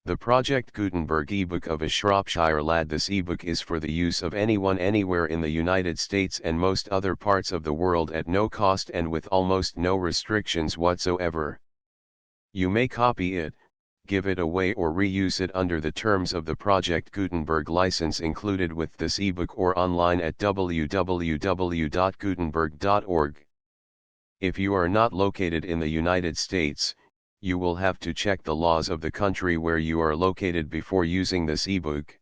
The Project Gutenberg ebook of A Shropshire Lad. This ebook is for the use of anyone anywhere in the United States and most other parts of the world at no cost and with almost no restrictions whatsoever. You may copy it, give it away or reuse it under the terms of the Project Gutenberg license included with this ebook or online at www.gutenberg.org. If you are not located in the United States, you will have to check the laws of the country where you are located before using this ebook.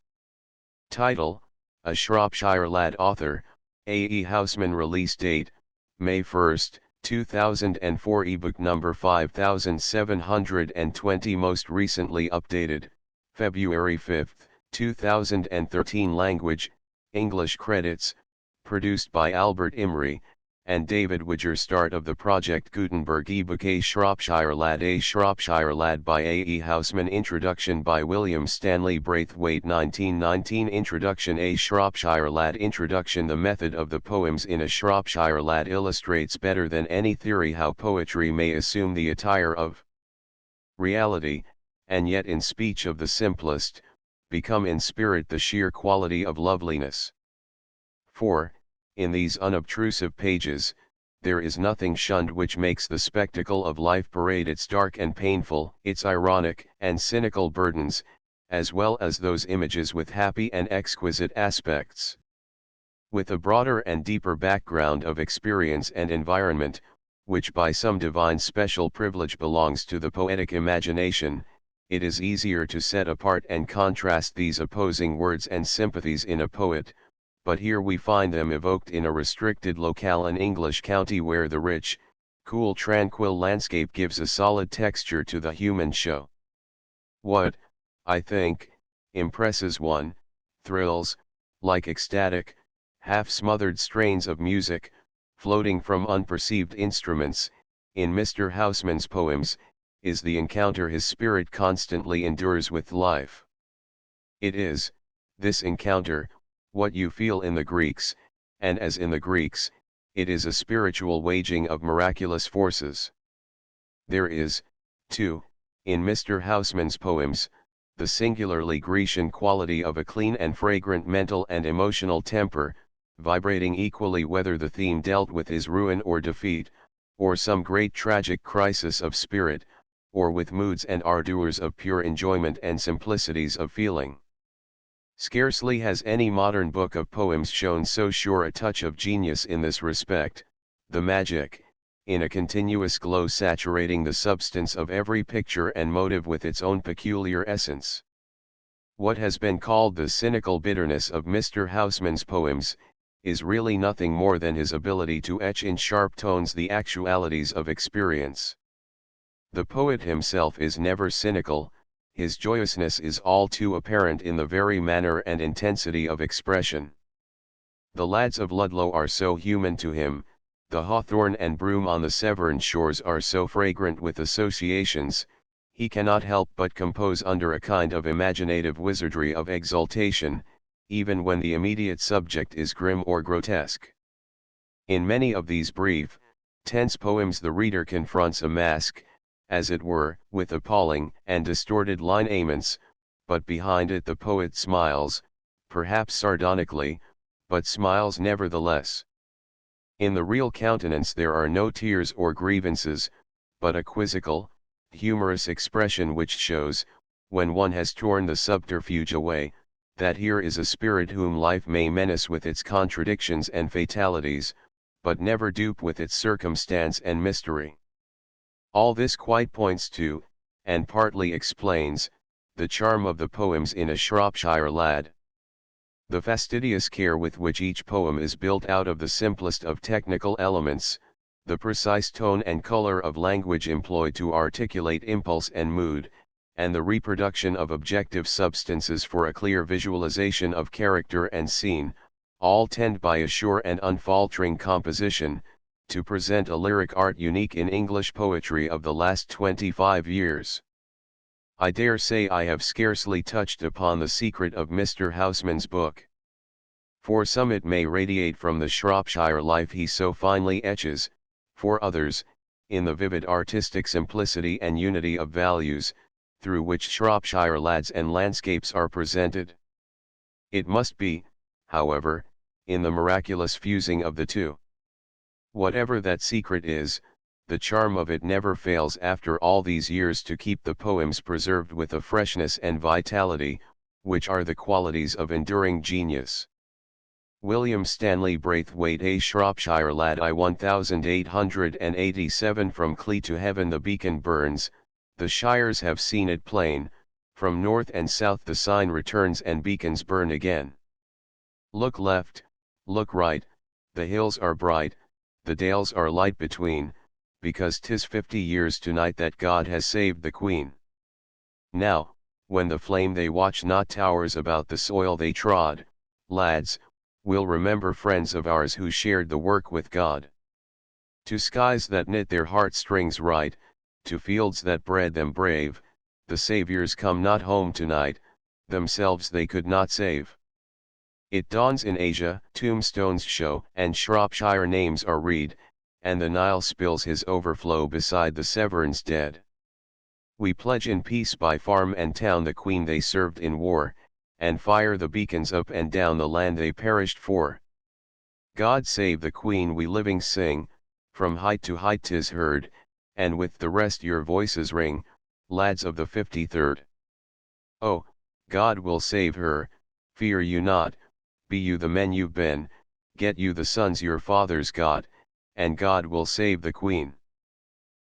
Title: A Shropshire Lad. Author: A E Housman. Release date: May 1, 2004. Ebook number 5720. Most recently updated: February 5, 2013. Language: English. Credits: produced by Albert Imrie and David Widger. Start of the Project Gutenberg ebook. A Shropshire Lad. A Shropshire Lad by A E Housman. Introduction by William Stanley Braithwaite. 1919. Introduction. A Shropshire Lad. Introduction. The method of the poems in A Shropshire Lad illustrates better than any theory how poetry may assume the attire of reality, and yet in speech of the simplest, become in spirit the sheer quality of loveliness. 4. In these unobtrusive pages, there is nothing shunned which makes the spectacle of life parade its dark and painful, its ironic and cynical burdens, as well as those images with happy and exquisite aspects. With a broader and deeper background of experience and environment, which by some divine special privilege belongs to the poetic imagination, it is easier to set apart and contrast these opposing words and sympathies in a poet, but here we find them evoked in a restricted locale, an English county, where the rich, cool, tranquil landscape gives a solid texture to the human show. What, I think, impresses one, thrills, like ecstatic, half-smothered strains of music, floating from unperceived instruments, in Mr. Housman's poems, is the encounter his spirit constantly endures with life. It is, this encounter, what you feel in the Greeks, and as in the Greeks, it is a spiritual waging of miraculous forces. There is, too, in Mr. Housman's poems, the singularly Grecian quality of a clean and fragrant mental and emotional temper, vibrating equally whether the theme dealt with is ruin or defeat, or some great tragic crisis of spirit, or with moods and ardors of pure enjoyment and simplicities of feeling. Scarcely has any modern book of poems shown so sure a touch of genius in this respect, the magic, in a continuous glow saturating the substance of every picture and motive with its own peculiar essence. What has been called the cynical bitterness of Mr. Housman's poems, is really nothing more than his ability to etch in sharp tones the actualities of experience. The poet himself is never cynical. His joyousness is all too apparent in the very manner and intensity of expression. The lads of Ludlow are so human to him, the hawthorn and broom on the Severn shores are so fragrant with associations, he cannot help but compose under a kind of imaginative wizardry of exultation, even when the immediate subject is grim or grotesque. In many of these brief, tense poems the reader confronts a mask, as it were, with appalling and distorted lineaments, but behind it the poet smiles, perhaps sardonically, but smiles nevertheless. In the real countenance there are no tears or grievances, but a quizzical, humorous expression which shows, when one has torn the subterfuge away, that here is a spirit whom life may menace with its contradictions and fatalities, but never dupe with its circumstance and mystery. All this quite points to, and partly explains, the charm of the poems in A Shropshire Lad. The fastidious care with which each poem is built out of the simplest of technical elements, the precise tone and color of language employed to articulate impulse and mood, and the reproduction of objective substances for a clear visualization of character and scene, all tend by a sure and unfaltering composition, to present a lyric art unique in English poetry of the last 25 years. I dare say I have scarcely touched upon the secret of Mr. Housman's book. For some it may radiate from the Shropshire life he so finely etches, for others, in the vivid artistic simplicity and unity of values, through which Shropshire lads and landscapes are presented. It must be, however, in the miraculous fusing of the two. Whatever that secret is, the charm of it never fails after all these years to keep the poems preserved with a freshness and vitality, which are the qualities of enduring genius. William Stanley Braithwaite, A Shropshire Lad, I 1887. From Clee to heaven the beacon burns, the shires have seen it plain, from north and south the sign returns and beacons burn again. Look left, look right, the hills are bright, the dales are light between, because 'tis 50 years tonight that God has saved the Queen. Now, when the flame they watch not towers about the soil they trod, lads, we'll remember friends of ours who shared the work with God. To skies that knit their heartstrings right, to fields that bred them brave, the saviors come not home tonight, themselves they could not save. It dawns in Asia, tombstones show, and Shropshire names are read, and the Nile spills his overflow beside the Severns dead. We pledge in peace by farm and town the Queen they served in war, and fire the beacons up and down the land they perished for. God save the Queen we living sing, from height to height 'tis heard, and with the rest your voices ring, lads of the 53rd. Oh, God will save her, fear you not, be you the men you've been, get you the sons your fathers got, and God will save the Queen.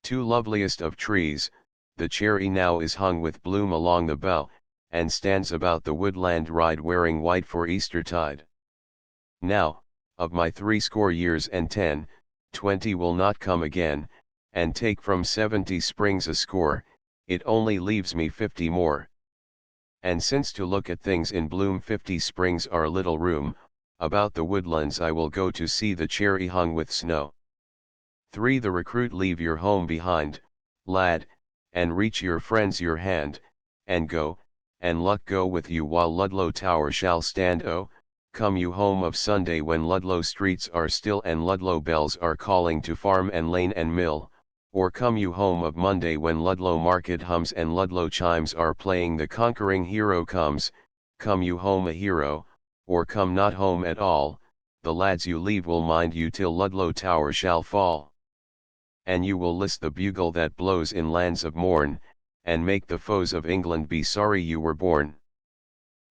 Too loveliest of trees, the cherry now is hung with bloom along the bough, and stands about the woodland ride wearing white for Eastertide. Now, of my 60 years and 10, 20 will not come again, and take from 70 springs a score, it only leaves me 50 more. And since to look at things in bloom 50 springs are little room, about the woodlands I will go to see the cherry hung with snow. 3. The recruit, leave your home behind, lad, and reach your friends your hand, and go, and luck go with you while Ludlow Tower shall stand. Oh, come you home of Sunday when Ludlow streets are still and Ludlow bells are calling to farm and lane and mill, or come you home of Monday when Ludlow market hums and Ludlow chimes are playing the conquering hero comes, come you home a hero, or come not home at all, the lads you leave will mind you till Ludlow Tower shall fall. And you will list the bugle that blows in lands of morn, and make the foes of England be sorry you were born.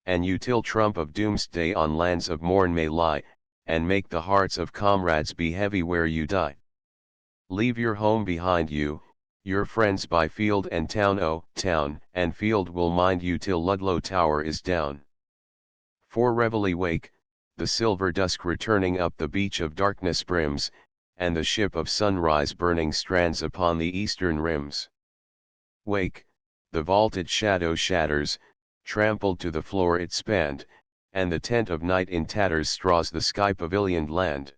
And you till trump of doomsday on lands of morn may lie, and make the hearts of comrades be heavy where you die. Leave your home behind you, your friends by field and town. Oh, town and field will mind you till Ludlow Tower is down. 4. Reveille wake, the silver dusk returning up the beach of darkness brims, and the ship of sunrise burning strands upon the eastern rims. Wake, the vaulted shadow shatters, trampled to the floor it spanned, and the tent of night in tatters straws the sky pavilioned land.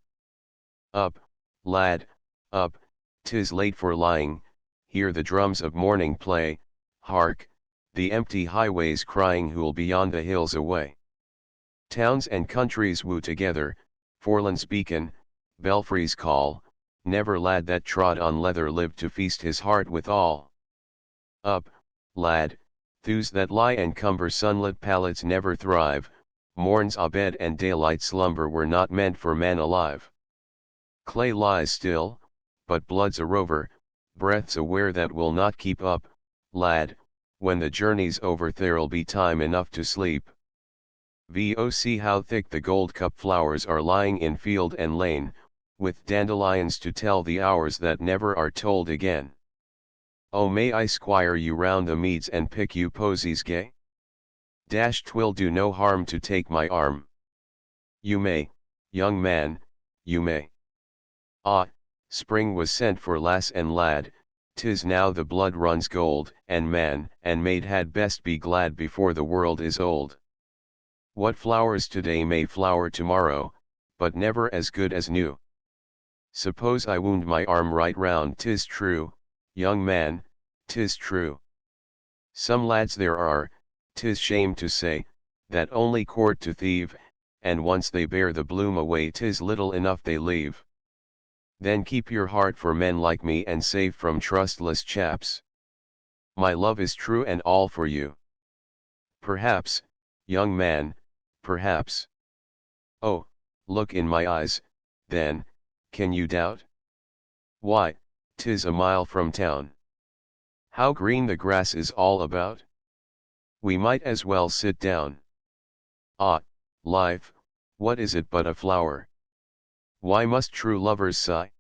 Up, lad, up, 'tis late for lying, hear the drums of morning play, hark, the empty highways crying who'll beyond the hills away. Towns and countries woo together, Forlan's beacon, belfries call, never lad that trod on leather lived to feast his heart with all. Up, lad, thews that lie and cumber sunlit pallets never thrive, morn's abed and daylight slumber were not meant for man alive. Clay lies still, but blood's a rover, breath's aware that will not keep up, lad, when the journey's over there'll be time enough to sleep. See how thick the gold cup flowers are lying in field and lane, with dandelions to tell the hours that never are told again. Oh, may I squire you round the meads and pick you posies gay? 'Twill do no harm to take my arm. You may, young man, you may. Ah, spring was sent for lass and lad, 'tis now the blood runs gold, and man and maid had best be glad before the world is old. What flowers today may flower tomorrow, but never as good as new. Suppose I wound my arm right round, 'tis true, young man, 'tis true. Some lads there are, 'tis shame to say, that only court to thieve, and once they bear the bloom away 'tis little enough they leave. Then keep your heart for men like me and save from trustless chaps. my love is true and all for you. Perhaps, young man, perhaps. Oh, look in my eyes, then, can you doubt? Why, 'tis a mile from town. How green the grass is all about. We might as well sit down. Ah, life, what is it but a flower? Why must true lovers sigh?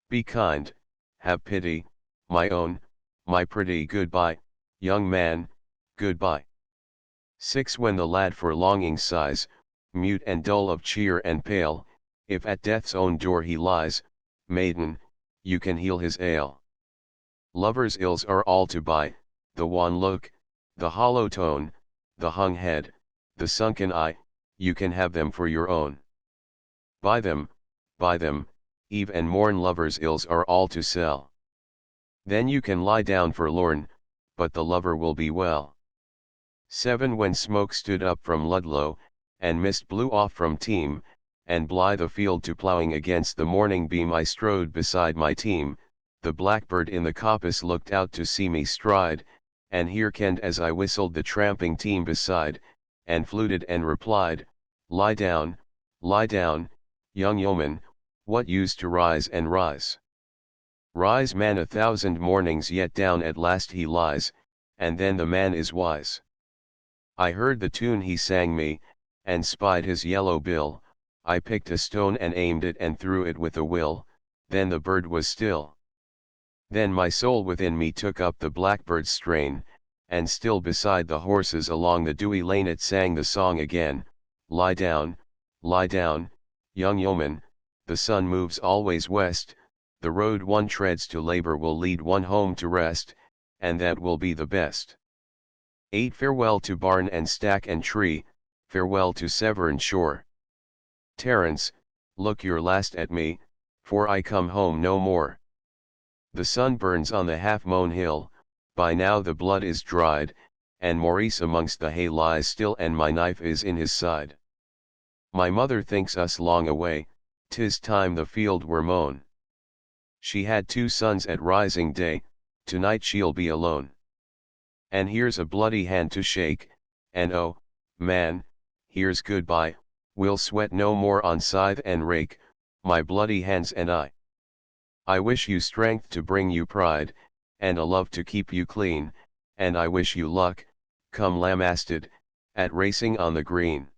Be kind, have pity, my own, my pretty goodbye, young man, goodbye. 6 When the lad for longing sighs, mute and dull of cheer and pale, if at death's own door he lies, maiden, you can heal his ail. Lovers' ills are all to buy, the wan look, the hollow tone, the hung head, the sunken eye, you can have them for your own. Buy them, eve and morn lovers' ills are all to sell. Then you can lie down forlorn, but the lover will be well. 7 When smoke stood up from Ludlow, and mist blew off from Thame, and blithe afield to ploughing against the morning beam I strode beside my team, the blackbird in the coppice looked out to see me stride, and hearkened as I whistled the tramping team beside, and fluted and replied, lie down, young yeoman, what use to rise and rise? Rise man 1,000 mornings yet down at last he lies, and then the man is wise. I heard the tune he sang me, and spied his yellow bill, I picked a stone and aimed it and threw it with a will, then the bird was still. Then my soul within me took up the blackbird's strain, and still beside the horses along the dewy lane it sang the song again, lie down, young yeoman, the sun moves always west, the road one treads to labor will lead one home to rest, and that will be the best. 8 Farewell to barn and stack and tree, farewell to Severn shore. Terence, look your last at me, for I come home no more. The sun burns on the half-mown hill, by now the blood is dried, and Maurice amongst the hay lies still and my knife is in his side. My mother thinks us long away, 'tis time the field were mown. She had 2 sons at rising day, tonight she'll be alone. And here's a bloody hand to shake, and oh, man, here's goodbye, we'll sweat no more on scythe and rake, my bloody hands and I. I wish you strength to bring you pride, and a love to keep you clean, and I wish you luck, come Lammasted, at racing on the green.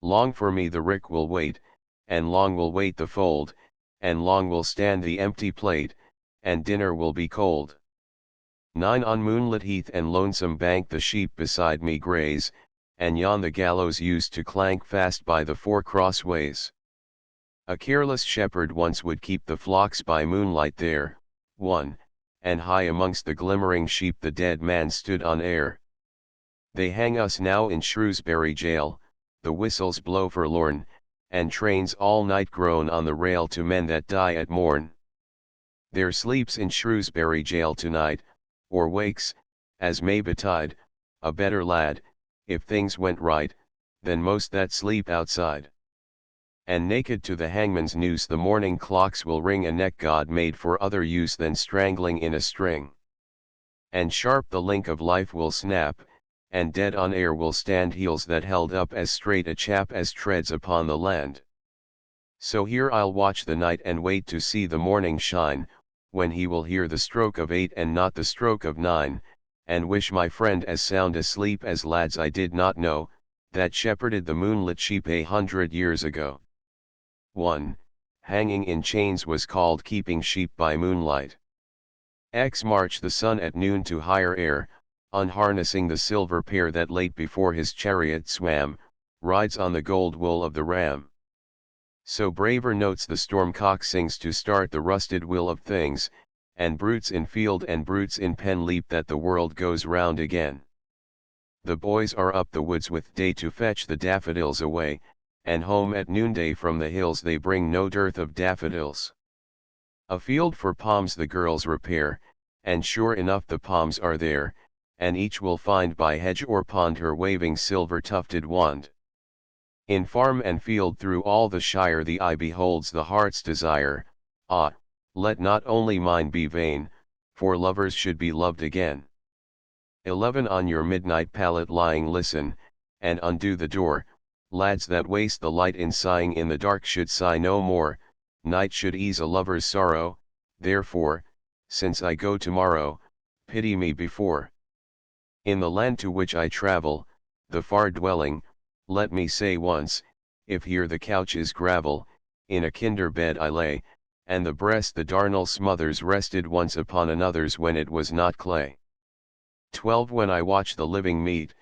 Long for me the rick will wait, and long will wait the fold, and long will stand the empty plate, and dinner will be cold. 9 On moonlit heath and lonesome bank the sheep beside me graze, and yon the gallows used to clank fast by the 4 crossways. A careless shepherd once would keep the flocks by moonlight there, 1, and high amongst the glimmering sheep the dead man stood on air. They hang us now in Shrewsbury jail, the whistles blow forlorn, and trains all night groan on the rail to men that die at morn. There sleeps in Shrewsbury jail tonight, or wakes, as may betide, a better lad, if things went right, than most that sleep outside. And naked to the hangman's noose the morning clocks will ring a neck God made for other use than strangling in a string. And sharp the link of life will snap, and dead on air will stand heels that held up as straight a chap as treads upon the land. So here I'll watch the night and wait to see the morning shine, when he will hear the stroke of 8 and not the stroke of 9, and wish my friend as sound asleep as lads I did not know, that shepherded the moonlit sheep 100 years ago. 1. Hanging in chains was called keeping sheep by moonlight. March the sun at noon to higher air, unharnessing the silver pair that late before his chariot swam, rides on the gold wool of the ram. So braver notes the stormcock sings to start the rusted wheel of things, and brutes in field and brutes in pen leap that the world goes round again. The boys are up the woods with day to fetch the daffodils away, and home at noonday from the hills they bring no dearth of daffodils. A field for palms the girls repair, and sure enough the palms are there, and each will find by hedge or pond her waving silver-tufted wand. In farm and field through all the shire the eye beholds the heart's desire, ah, let not only mine be vain, for lovers should be loved again. 11 On your midnight pallet lying listen, and undo the door, lads that waste the light in sighing in the dark should sigh no more, night should ease a lover's sorrow, therefore, since I go tomorrow, pity me before. In the land to which I travel, the far dwelling, let me say once, if here the couch is gravel, in a kinder bed I lay, and the breast the darnel smothers rested once upon another's when it was not clay. 12 When I watch the living meet,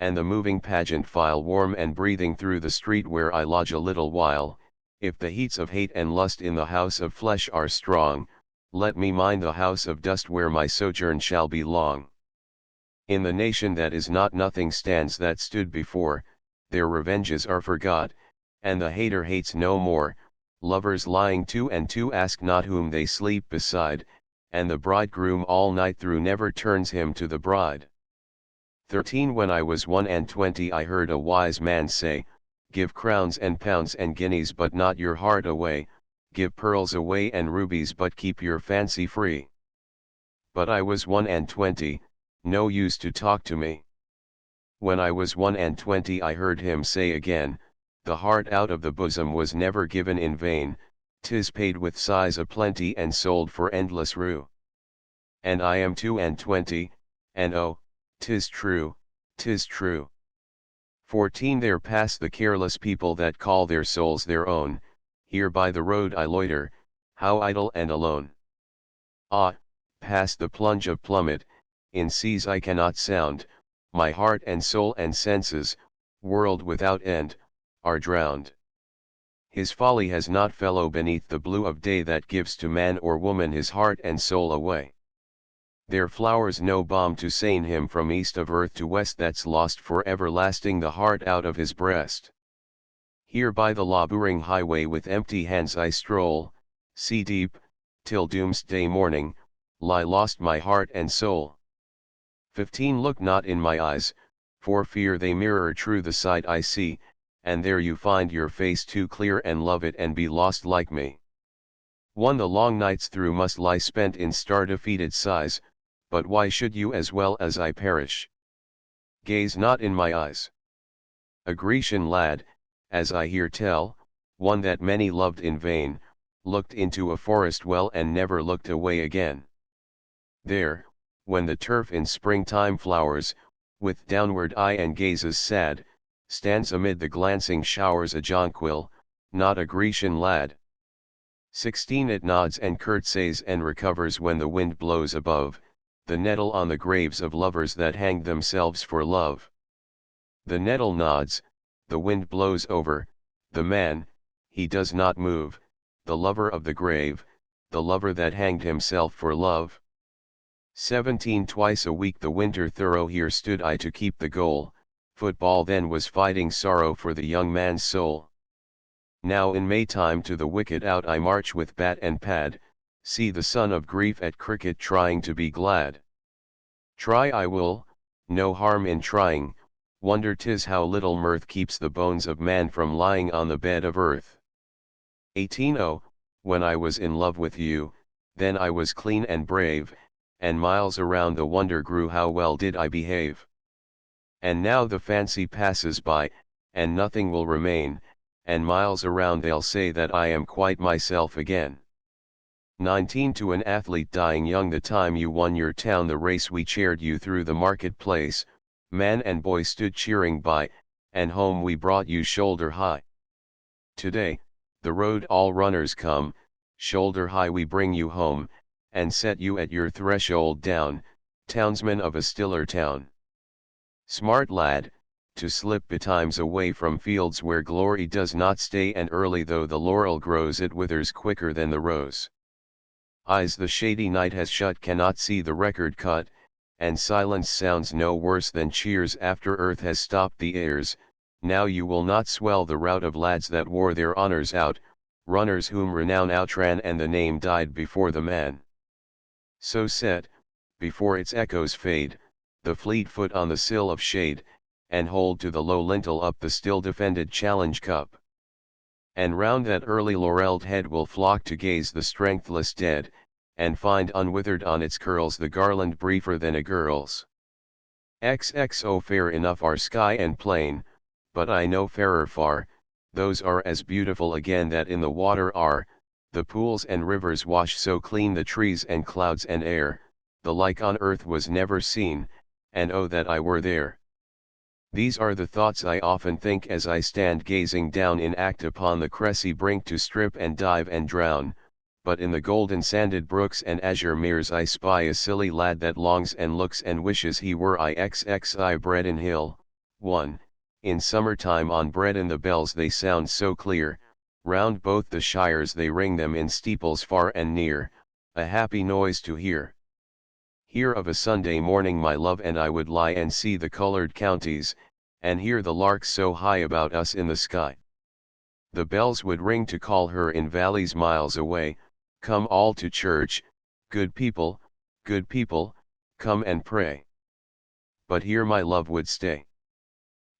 and the moving pageant file warm and breathing through the street where I lodge a little while, if the heats of hate and lust in the house of flesh are strong, let me mind the house of dust where my sojourn shall be long. In the nation that is not nothing stands that stood before, their revenges are forgot, and the hater hates no more, lovers lying two and two ask not whom they sleep beside, and the bridegroom all night through never turns him to the bride. 13 When I was 21 I heard a wise man say, give crowns and pounds and guineas but not your heart away, give pearls away and rubies but keep your fancy free. But I was 21, no use to talk to me. When I was 21 I heard him say again, the heart out of the bosom was never given in vain, 'tis paid with sighs aplenty and sold for endless rue. And I am 22, and oh, 'tis true, 'tis true. 14 There pass the careless people that call their souls their own, here by the road I loiter, how idle and alone. Ah, past the plunge of plummet, in seas I cannot sound, my heart and soul and senses, world without end, are drowned. His folly has not fellow beneath the blue of day that gives to man or woman his heart and soul away. There flowers no balm to sane him from east of earth to west that's lost for everlasting the heart out of his breast. Here by the laboring highway with empty hands I stroll, sea deep, till doomsday morning, lie lost my heart and soul. 15 Look not in my eyes, for fear they mirror true the sight I see, and there you find your face too clear and love it and be lost like me. 1 The long nights through must lie spent in star-defeated sighs, but why should you as well as I perish? Gaze not in my eyes. A Grecian lad, as I hear tell, one that many loved in vain, looked into a forest well and never looked away again. There, when the turf in springtime flowers, with downward eye and gazes sad, stands amid the glancing showers a jonquil, not a Grecian lad. 16 It nods and curtseys and recovers when the wind blows above, the nettle on the graves of lovers that hanged themselves for love. The nettle nods, the wind blows over, the man, he does not move, the lover of the grave, the lover that hanged himself for love. 17 Twice a week the winter thorough here stood I to keep the goal, football then was fighting sorrow for the young man's soul. Now in Maytime to the wicket out I march with bat and pad, see the son of grief at cricket trying to be glad. Try I will, no harm in trying, wonder 'tis how little mirth keeps the bones of man from lying on the bed of earth. 18 Oh, when I was in love with you, then I was clean and brave, and miles around the wonder grew how well did I behave. And now the fancy passes by, and nothing will remain, and miles around they'll say that I am quite myself again. 19 To an athlete dying young the time you won your town the race we chaired you through the marketplace, man and boy stood cheering by, and home we brought you shoulder high. Today, the road all runners come, shoulder high we bring you home, and set you at your threshold down, townsman of a stiller town. Smart lad, to slip betimes away from fields where glory does not stay and early though the laurel grows it withers quicker than the rose. Eyes the shady night has shut cannot see the record cut, and silence sounds no worse than cheers after earth has stopped the airs, now you will not swell the rout of lads that wore their honors out, runners whom renown outran and the name died before the man. So set, before its echoes fade, the fleet foot on the sill of shade, and hold to the low lintel up the still defended challenge cup. And round that early laurelled head will flock to gaze the strengthless dead, and find unwithered on its curls the garland briefer than a girl's. XXO fair enough are sky and plain, but I know fairer far, those are as beautiful again that in the water are, the pools and rivers wash so clean the trees and clouds and air, the like on earth was never seen, and oh that I were there. These are the thoughts I often think as I stand gazing down in act upon the cressy brink to strip and dive and drown, but in the golden sanded brooks and azure meres I spy a silly lad that longs and looks and wishes he were IXXI Bredon Hill. 1. In summertime on Bredon the bells they sound so clear, round both the shires they ring them in steeples far and near, a happy noise to hear. Here of a Sunday morning my love and I would lie and see the coloured counties, and hear the larks so high about us in the sky. The bells would ring to call her in valleys miles away, come all to church, good people, come and pray. But here my love would stay.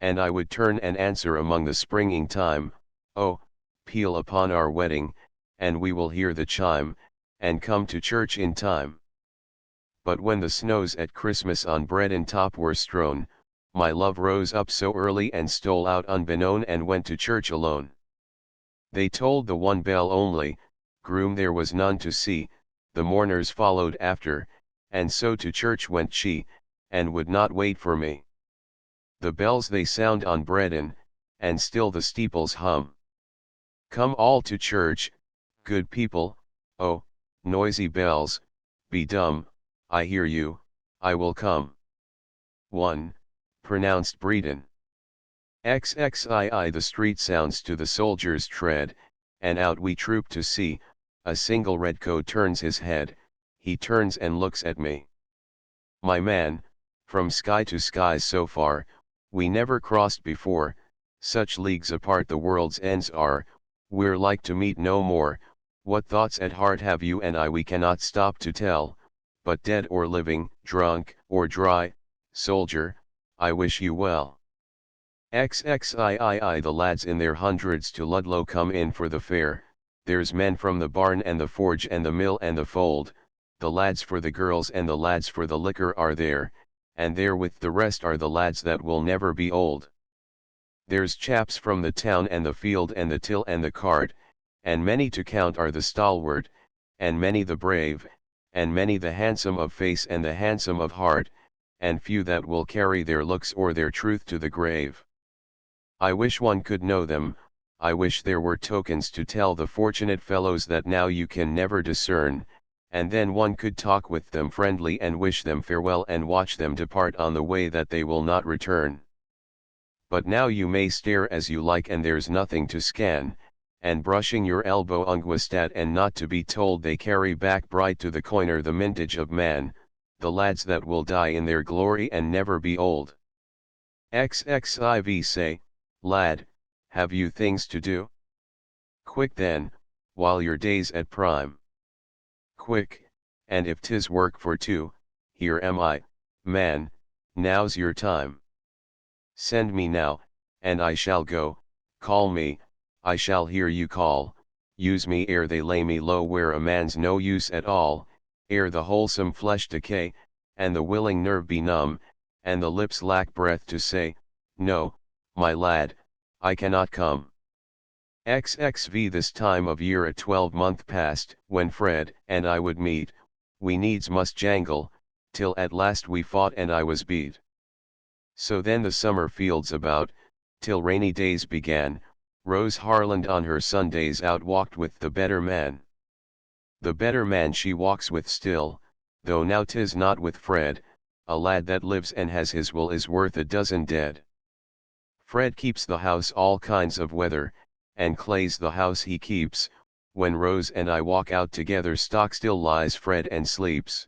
And I would turn and answer among the springing time, oh, peal upon our wedding, and we will hear the chime, and come to church in time. But when the snows at Christmas on Bredon top were strown, my love rose up so early and stole out unbeknown and went to church alone. They tolled the one bell only, groom there was none to see, the mourners followed after, and so to church went she, and would not wait for me. The bells they sound on Bredon, and still the steeples hum. Come all to church, good people, oh, noisy bells, be dumb, I hear you, I will come. 1. Pronounced Bredon. XXII the street sounds to the soldier's tread, and out we troop to see, a single redcoat turns his head, he turns and looks at me. My man, from sky to skies so far, we never crossed before, such leagues apart the world's ends are, we're like to meet no more, what thoughts at heart have you and I we cannot stop to tell, but dead or living, drunk or dry, soldier, I wish you well. XXII the lads in their hundreds to Ludlow come in for the fair, there's men from the barn and the forge and the mill and the fold, the lads for the girls and the lads for the liquor are there, and there with the rest are the lads that will never be old. There's chaps from the town and the field and the till and the cart, and many to count are the stalwart, and many the brave, and many the handsome of face and the handsome of heart, and few that will carry their looks or their truth to the grave. I wish one could know them, I wish there were tokens to tell the fortunate fellows that now you can never discern, and then one could talk with them friendly and wish them farewell and watch them depart on the way that they will not return. But now you may stare as you like and there's nothing to scan, and brushing your elbow unguistat and not to be told they carry back bright to the coiner the mintage of man, the lads that will die in their glory and never be old. XXIV say, lad, have you things to do? Quick then, while your day's at prime. Quick, and if 'tis work for two, here am I, man, now's your time. Send me now, and I shall go, call me, I shall hear you call, use me ere they lay me low where a man's no use at all, ere the wholesome flesh decay, and the willing nerve be numb, and the lips lack breath to say, no, my lad, I cannot come. XXV this time of year a 12-month past, when Fred and I would meet, we needs must jangle, till at last we fought and I was beat. So then the summer fields about, till rainy days began, Rose Harland on her Sundays out walked with the better man. The better man she walks with still, though now 'tis not with Fred, a lad that lives and has his will is worth a dozen dead. Fred keeps the house all kinds of weather, and Clay's the house he keeps, when Rose and I walk out together stock still lies Fred and sleeps.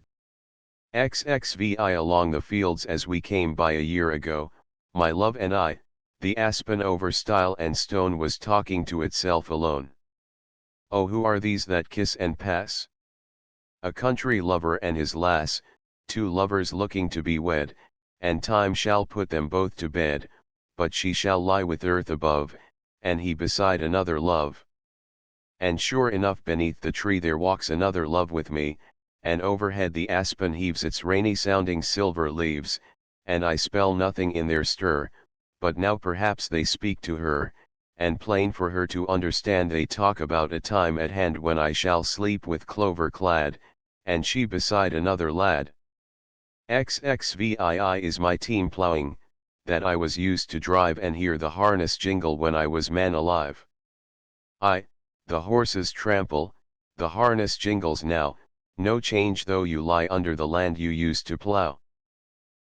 XXVI along the fields as we came by a year ago, my love and I, the aspen over stile and stone was talking to itself alone. Oh, who are these that kiss and pass? A country lover and his lass, two lovers looking to be wed, and time shall put them both to bed, but she shall lie with earth above, and he beside another love. And sure enough beneath the tree there walks another love with me, and overhead the aspen heaves its rainy-sounding silver leaves, and I spell nothing in their stir, but now perhaps they speak to her, and plain for her to understand they talk about a time at hand when I shall sleep with clover clad, and she beside another lad. XXVII is my team ploughing, that I was used to drive and hear the harness jingle when I was man alive. The horses trample, the harness jingles now, no change though you lie under the land you used to plough.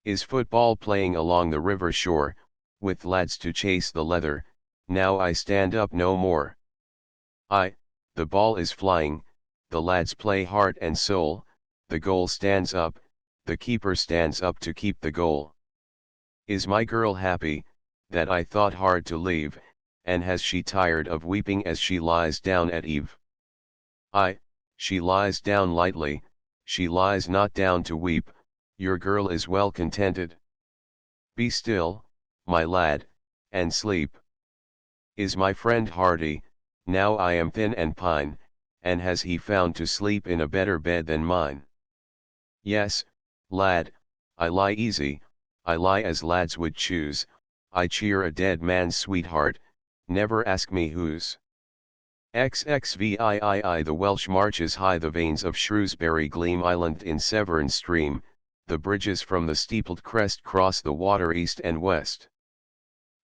Is football playing along the river shore, with lads to chase the leather, now I stand up no more. The ball is flying, the lads play heart and soul, the goal stands up, the keeper stands up to keep the goal. Is my girl happy, that I thought hard to leave, and has she tired of weeping as she lies down at eve? She lies down lightly, she lies not down to weep, your girl is well contented. Be still, my lad, and sleep. Is my friend hearty, now I am thin and pine, and has he found to sleep in a better bed than mine? Yes, lad, I lie easy, I lie as lads would choose, I cheer a dead man's sweetheart, never ask me whose. XXVII The Welsh marches high, the veins of Shrewsbury gleam island in Severn stream, the bridges from the steepled crest cross the water east and west.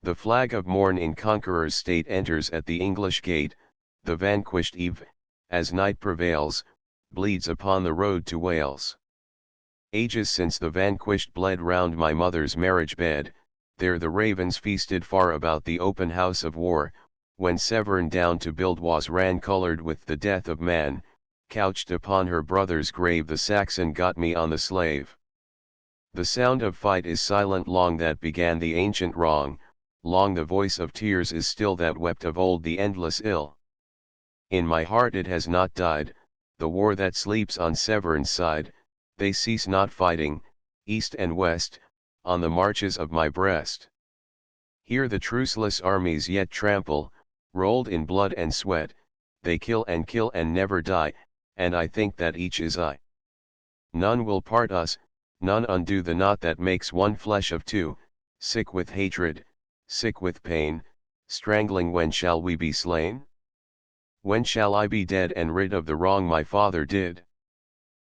The flag of morn in conqueror's state enters at the English gate, the vanquished eve, as night prevails, bleeds upon the road to Wales. Ages since the vanquished bled round my mother's marriage bed, there the ravens feasted far about the open house of war, when Severn down to build was ran coloured with the death of man, couched upon her brother's grave the Saxon got me on the slave. The sound of fight is silent long that began the ancient wrong, long the voice of tears is still that wept of old the endless ill. In my heart it has not died, the war that sleeps on Severn's side, they cease not fighting, east and west, on the marches of my breast. Here the truceless armies yet trample, rolled in blood and sweat, they kill and never die, and I think that each is I. None will part us, none undo the knot that makes one flesh of two, sick with hatred, sick with pain, strangling. When shall we be slain? When shall I be dead and rid of the wrong my father did?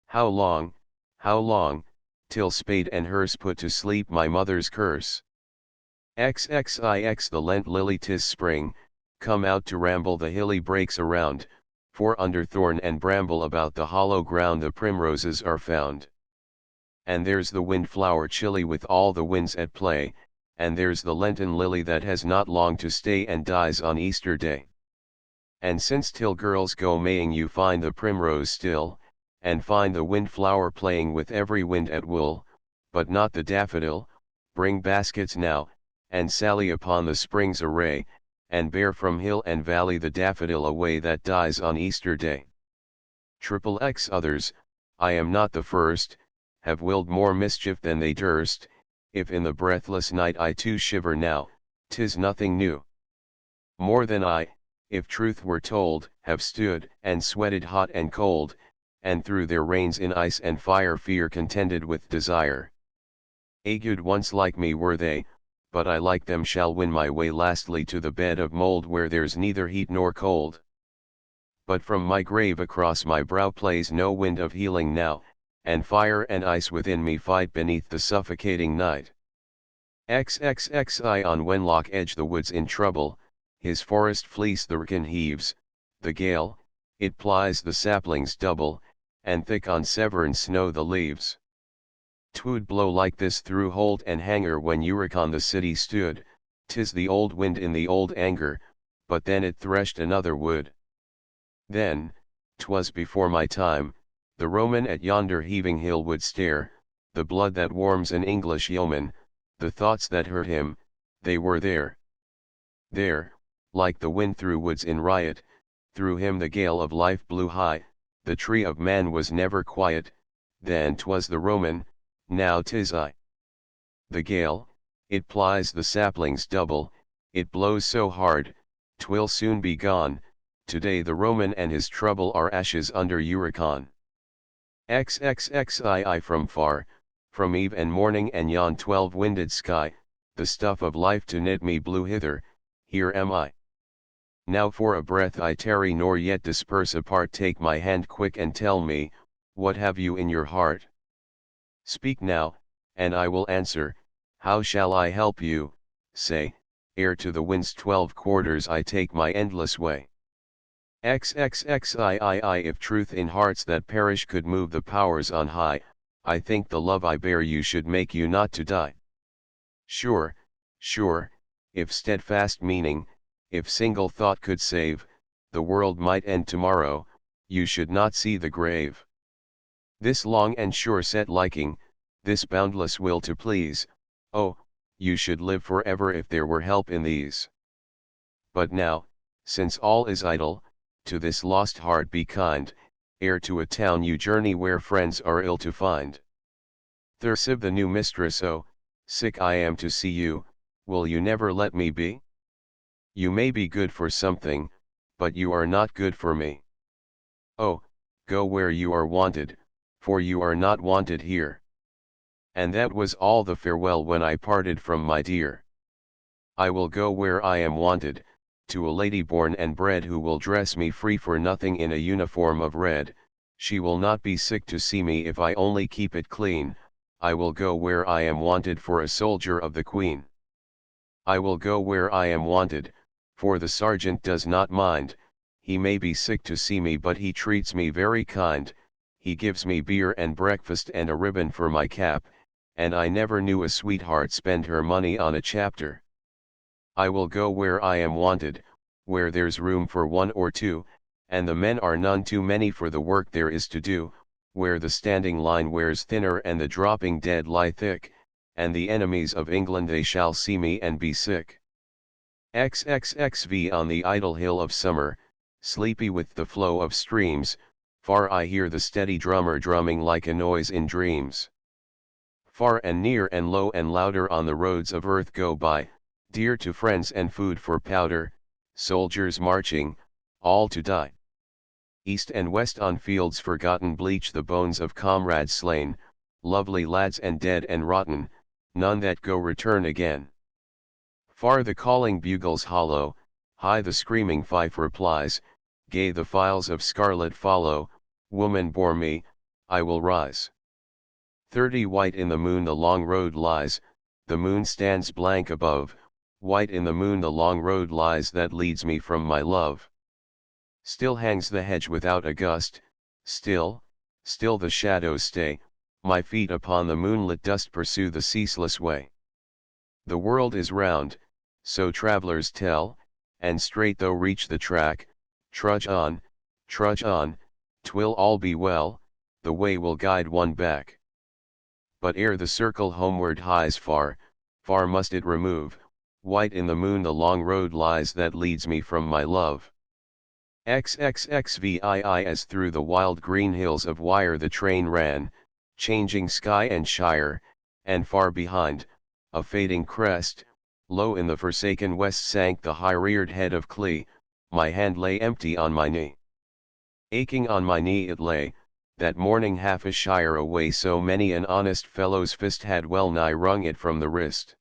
How long, till spade and hearse put to sleep my mother's curse? XXIX The Lent lily 'tis spring, come out to ramble the hilly brakes around, for under thorn and bramble about the hollow ground the primroses are found. And there's the windflower chilly with all the winds at play, and there's the Lenten lily that has not long to stay and dies on Easter day. And since till girls go maying you find the primrose still, and find the windflower playing with every wind at will, but not the daffodil, bring baskets now, and sally upon the spring's array, and bear from hill and valley the daffodil away that dies on Easter day. XXX Others, I am not the first, have willed more mischief than they durst, if in the breathless night I too shiver now, 'tis nothing new. More than I, if truth were told, have stood and sweated hot and cold, and through their reins in ice and fire fear contended with desire. Agued once like me were they, but I like them shall win my way lastly to the bed of mold where there's neither heat nor cold. But from my grave across my brow plays no wind of healing now, and fire and ice within me fight beneath the suffocating night. XXXI On Wenlock edge the woods in trouble, his forest fleece the Wrkin heaves, the gale, it plies the saplings double, and thick on Severn snow the leaves. 'Twould blow like this through Holt and Hanger when Uricon the city stood, 'tis the old wind in the old anger, but then it threshed another wood. Then, 'twas before my time, the Roman at yonder heaving hill would stare, the blood that warms an English yeoman, the thoughts that hurt him, they were there. There, like the wind through woods in riot, through him the gale of life blew high, the tree of man was never quiet, then 'twas the Roman, now 'tis I. The gale, it plies the saplings double, it blows so hard, 'twill soon be gone, today the Roman and his trouble are ashes under Uricon. XXXII from far, from eve and morning and yon 12-winded sky, the stuff of life to knit me blew hither, here am I. Now for a breath I tarry nor yet disperse apart, take my hand quick and tell me, what have you in your heart? Speak now, and I will answer, how shall I help you? Say, ere to the wind's 12 quarters I take my endless way. XXXII if truth in hearts that perish could move the powers on high, I think the love I bear you should make you not to die. Sure, sure, if steadfast meaning, if single thought could save, the world might end tomorrow, you should not see the grave. This long and sure set liking, this boundless will to please, oh, you should live forever if there were help in these. But now, since all is idle, to this lost heart be kind, ere to a town you journey where friends are ill to find. Thursive the new mistress, oh, sick I am to see you, will you never let me be? You may be good for something, but you are not good for me. Oh, go where you are wanted, for you are not wanted here. And that was all the farewell when I parted from my dear. I will go where I am wanted, to a lady born and bred who will dress me free for nothing in a uniform of red. She will not be sick to see me if I only keep it clean. I will go where I am wanted for a soldier of the Queen. I will go where I am wanted, for the sergeant does not mind, he may be sick to see me but he treats me very kind, he gives me beer and breakfast and a ribbon for my cap, and I never knew a sweetheart spend her money on a chapter. I will go where I am wanted, where there's room for one or two, and the men are none too many for the work there is to do, where the standing line wears thinner and the dropping dead lie thick, and the enemies of England they shall see me and be sick. XXXV on the idle hill of summer, sleepy with the flow of streams, far I hear the steady drummer drumming like a noise in dreams. Far and near and low and louder on the roads of earth go by, dear to friends and food for powder, soldiers marching, all to die. East and west on fields forgotten bleach the bones of comrades slain, lovely lads and dead and rotten, none that go return again. Far the calling bugles hollow, high the screaming fife replies, gay the files of scarlet follow, woman bore me, I will rise. 30 white in the moon the long road lies, the moon stands blank above, white in the moon the long road lies that leads me from my love. Still hangs the hedge without a gust, still the shadows stay, my feet upon the moonlit dust pursue the ceaseless way. The world is round, so travellers tell, and straight though reach the track, trudge on, 'twill all be well, the way will guide one back. But ere the circle homeward hies far, far must it remove, white in the moon the long road lies that leads me from my love. XXXVII as through the wild green hills of Wyre the train ran, changing sky and shire, and far behind, a fading crest, low in the forsaken west sank the high-reared head of Clee, my hand lay empty on my knee. Aching on my knee it lay, that morning half a shire away so many an honest fellow's fist had well nigh wrung it from the wrist.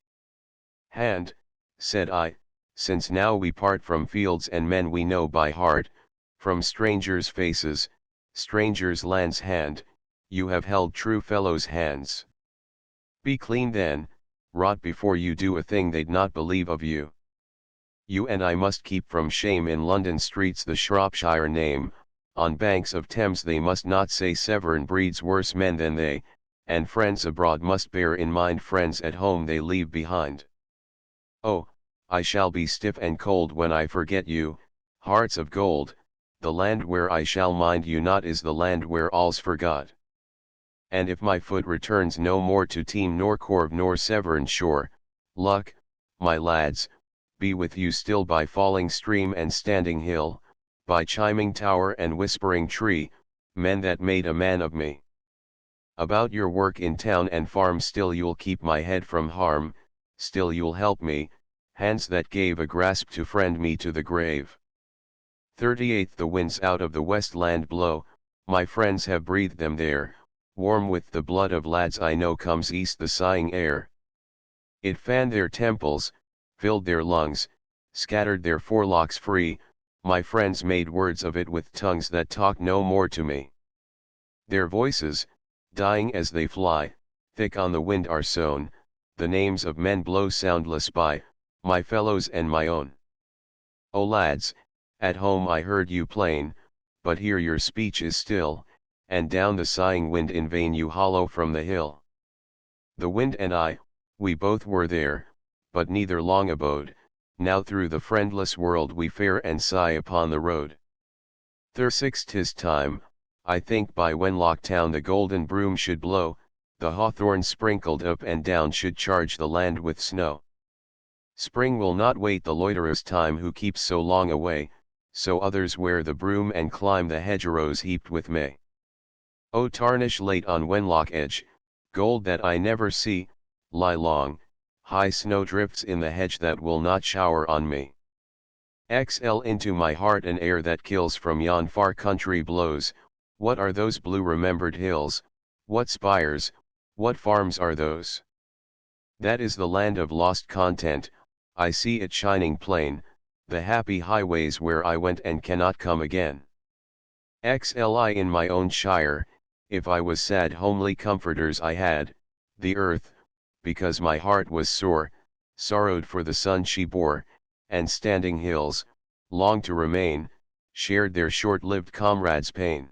Hand, said I, since now we part from fields and men we know by heart, from strangers' faces, strangers' lands hand, you have held true fellows' hands. Be clean then, rot before you do a thing they'd not believe of you. You and I must keep from shame in London streets the Shropshire name, on banks of Thames they must not say Severn breeds worse men than they, and friends abroad must bear in mind friends at home they leave behind. Oh, I shall be stiff and cold when I forget you, hearts of gold, the land where I shall mind you not is the land where all's forgot. And if my foot returns no more to Team nor Corve nor Severn shore, luck, my lads, be with you still by falling stream and standing hill, by chiming tower and whispering tree, men that made a man of me. About your work in town and farm still you'll keep my head from harm, still you'll help me, hands that gave a grasp to friend me to the grave. 38 The winds out of the west land blow, my friends have breathed them there, warm with the blood of lads I know comes east the sighing air. It fanned their temples, filled their lungs, scattered their forelocks free, my friends made words of it with tongues that talk no more to me. Their voices, dying as they fly, thick on the wind are sown, the names of men blow soundless by, my fellows and my own. O lads, at home I heard you plain, but here your speech is still, and down the sighing wind in vain you hollow from the hill. The wind and I, we both were there, but neither long abode, now through the friendless world we fare and sigh upon the road. 'Tis time, I think by Wenlock town the golden broom should blow, the hawthorn sprinkled up and down should charge the land with snow. Spring will not wait the loiterer's time who keeps so long away, so others wear the broom and climb the hedgerows heaped with May. O tarnish late on Wenlock edge, gold that I never see, lie long, high snowdrifts in the hedge that will not shower on me. Exhale into my heart an air that kills from yon far country blows, what are those blue remembered hills, what spires, what farms are those? That is the land of lost content, I see it shining plain, the happy highways where I went and cannot come again. Xli in my own shire, if I was sad homely comforters I had, the earth, because my heart was sore, sorrowed for the son she bore, and standing hills, longed to remain, shared their short-lived comrade's pain.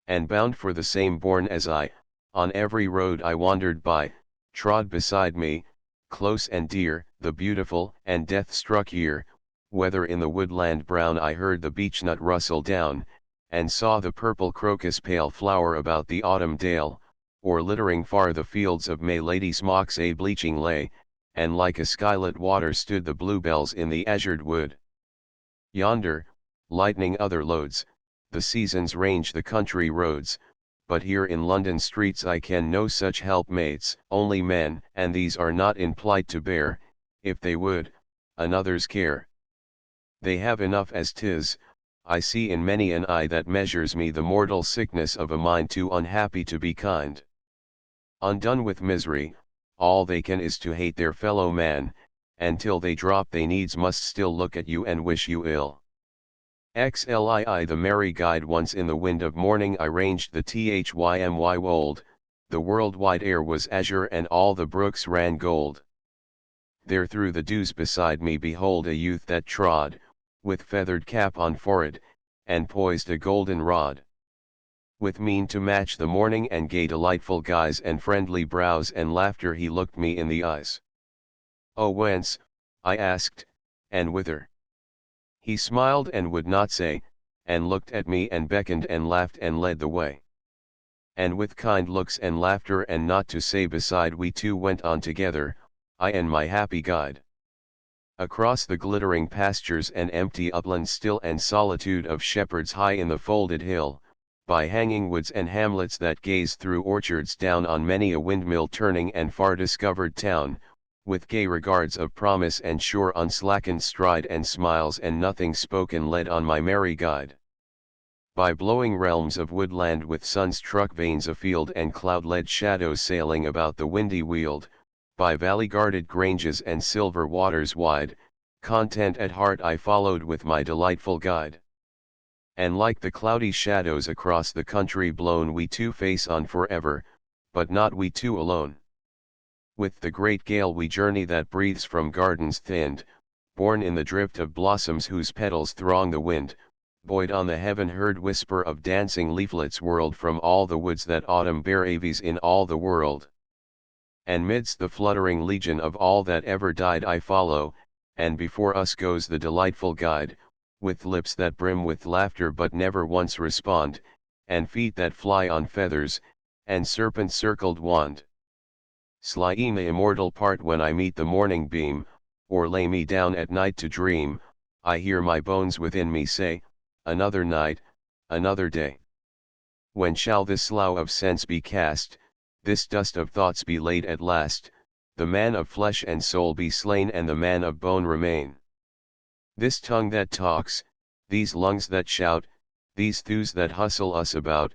And bound for the same bourne as I, on every road I wandered by, trod beside me, close and dear, the beautiful and death-struck year, whether in the woodland brown I heard the beechnut rustle down, and saw the purple crocus pale flower about the autumn dale, or littering far the fields of May lady smocks a bleaching lay, and like a skylit water stood the bluebells in the azured wood. Yonder, lightening other loads, the seasons range the country roads, but here in London streets I ken no such helpmates, only men, and these are not in plight to bear, if they would, another's care. They have enough as 'tis, I see in many an eye that measures me the mortal sickness of a mind too unhappy to be kind. Undone with misery, all they can is to hate their fellow man, and till they drop they needs must still look at you and wish you ill. Xlii the merry guide once in the wind of morning I ranged the Thymy wold, the world-wide air was azure and all the brooks ran gold. There through the dews beside me behold a youth that trod, with feathered cap on forehead, and poised a golden rod. With mien to match the morning and gay delightful guise and friendly brows and laughter he looked me in the eyes. "Oh whence," I asked, "and whither?" He smiled and would not say, and looked at me and beckoned and laughed and led the way. And with kind looks and laughter and naught to say beside we two went on together, I and my happy guide. Across the glittering pastures and empty uplands still and solitude of shepherds high in the folded hill, by hanging woods and hamlets that gaze through orchards down on many a windmill turning and far discovered town, with gay regards of promise and sure unslackened stride and smiles and nothing spoken led on my merry guide. By blowing realms of woodland with sun-struck veins afield and cloud-led shadows sailing about the windy weald, by valley-guarded granges and silver waters wide, content at heart I followed with my delightful guide. And like the cloudy shadows across the country blown we two face on forever, but not we two alone. With the great gale we journey that breathes from gardens thinned, borne in the drift of blossoms whose petals throng the wind, buoyed on the heaven-heard whisper of dancing leaflets whirled from all the woods that autumn bear avies in all the world. And midst the fluttering legion of all that ever died I follow, and before us goes the delightful guide, with lips that brim with laughter but never once respond, and feet that fly on feathers, and serpent-circled wand. Slying the immortal part when I meet the morning beam, or lay me down at night to dream, I hear my bones within me say, another night, another day. When shall this slough of sense be cast, this dust of thoughts be laid at last, the man of flesh and soul be slain and the man of bone remain? This tongue that talks, these lungs that shout, these thews that hustle us about,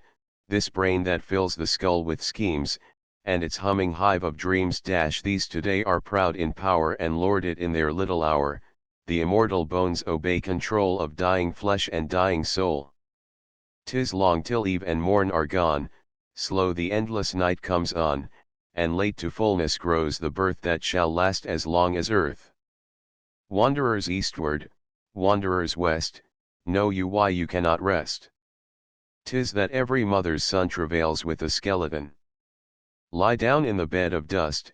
this brain that fills the skull with schemes, and its humming hive of dreams. These today are proud in power and lord it in their little hour, the immortal bones obey control of dying flesh and dying soul. 'Tis long till eve and morn are gone, slow the endless night comes on, and late to fullness grows the birth that shall last as long as earth. Wanderers eastward, wanderers west, know you why you cannot rest? 'Tis that every mother's son travails with a skeleton. Lie down in the bed of dust,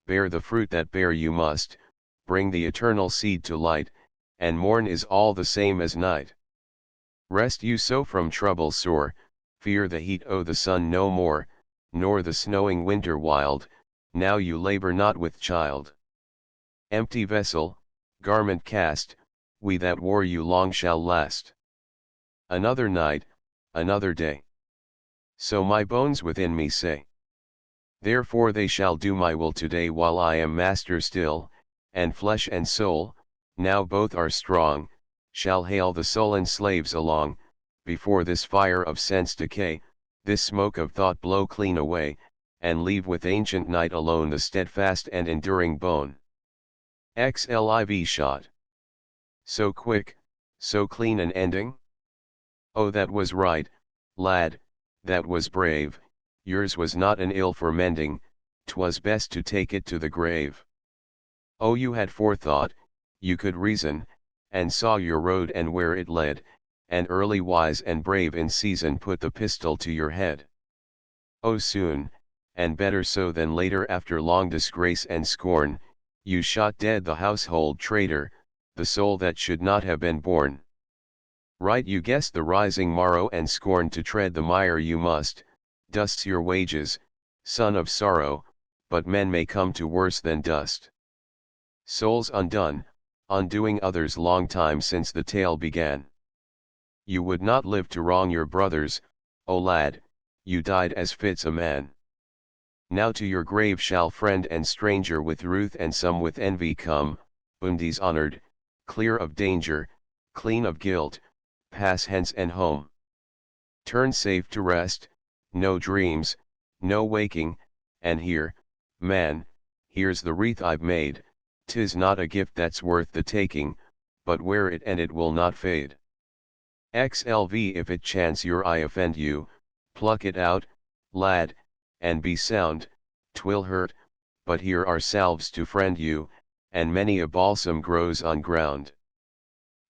bear the fruit that bear you must, bring the eternal seed to light, and morn is all the same as night. Rest you so from trouble sore, fear the heat o' the sun no more, nor the snowing winter wild, now you labor not with child. Empty vessel, garment cast, we that wore you long shall last. Another night, another day. So my bones within me say. Therefore they shall do my will today while I am master still, and flesh and soul, now both are strong, shall hail the sullen slaves along, before this fire of sense decay, this smoke of thought blow clean away, and leave with ancient night alone the steadfast and enduring bone. XLIV shot. So quick, so clean an ending? Oh, that was right, lad, that was brave, yours was not an ill for mending, 'twas best to take it to the grave. Oh, you had forethought, you could reason, and saw your road and where it led, and early wise and brave in season put the pistol to your head. Oh, soon, and better so than later after long disgrace and scorn, you shot dead the household traitor, the soul that should not have been born. Right you guessed the rising morrow and scorned to tread the mire you must, dust's your wages, son of sorrow, but men may come to worse than dust. Souls undone, undoing others long time since the tale began. You would not live to wrong your brothers, O lad, you died as fits a man. Now to your grave shall friend and stranger with ruth and some with envy come, dishonored, clear of danger, clean of guilt, pass hence and home. Turn safe to rest, no dreams, no waking, and here, man, here's the wreath I've made, 'tis not a gift that's worth the taking, but wear it and it will not fade. XLV if it chance your eye offend you, pluck it out, lad, and be sound, 'twill hurt, but here are salves to friend you, and many a balsam grows on ground.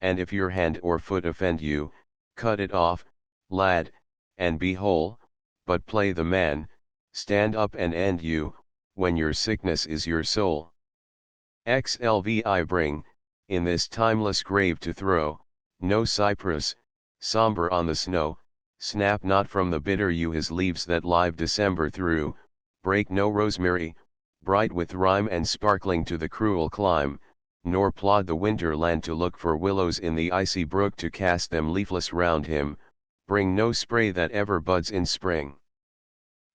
And if your hand or foot offend you, cut it off, lad, and be whole, but play the man, stand up and end you, when your sickness is your soul. XLV I bring, in this timeless grave to throw, no cypress, somber on the snow, snap not from the bitter yew his leaves that live December through, break no rosemary, bright with rime and sparkling to the cruel clime, nor plod the winter land to look for willows in the icy brook to cast them leafless round him, bring no spray that ever buds in spring.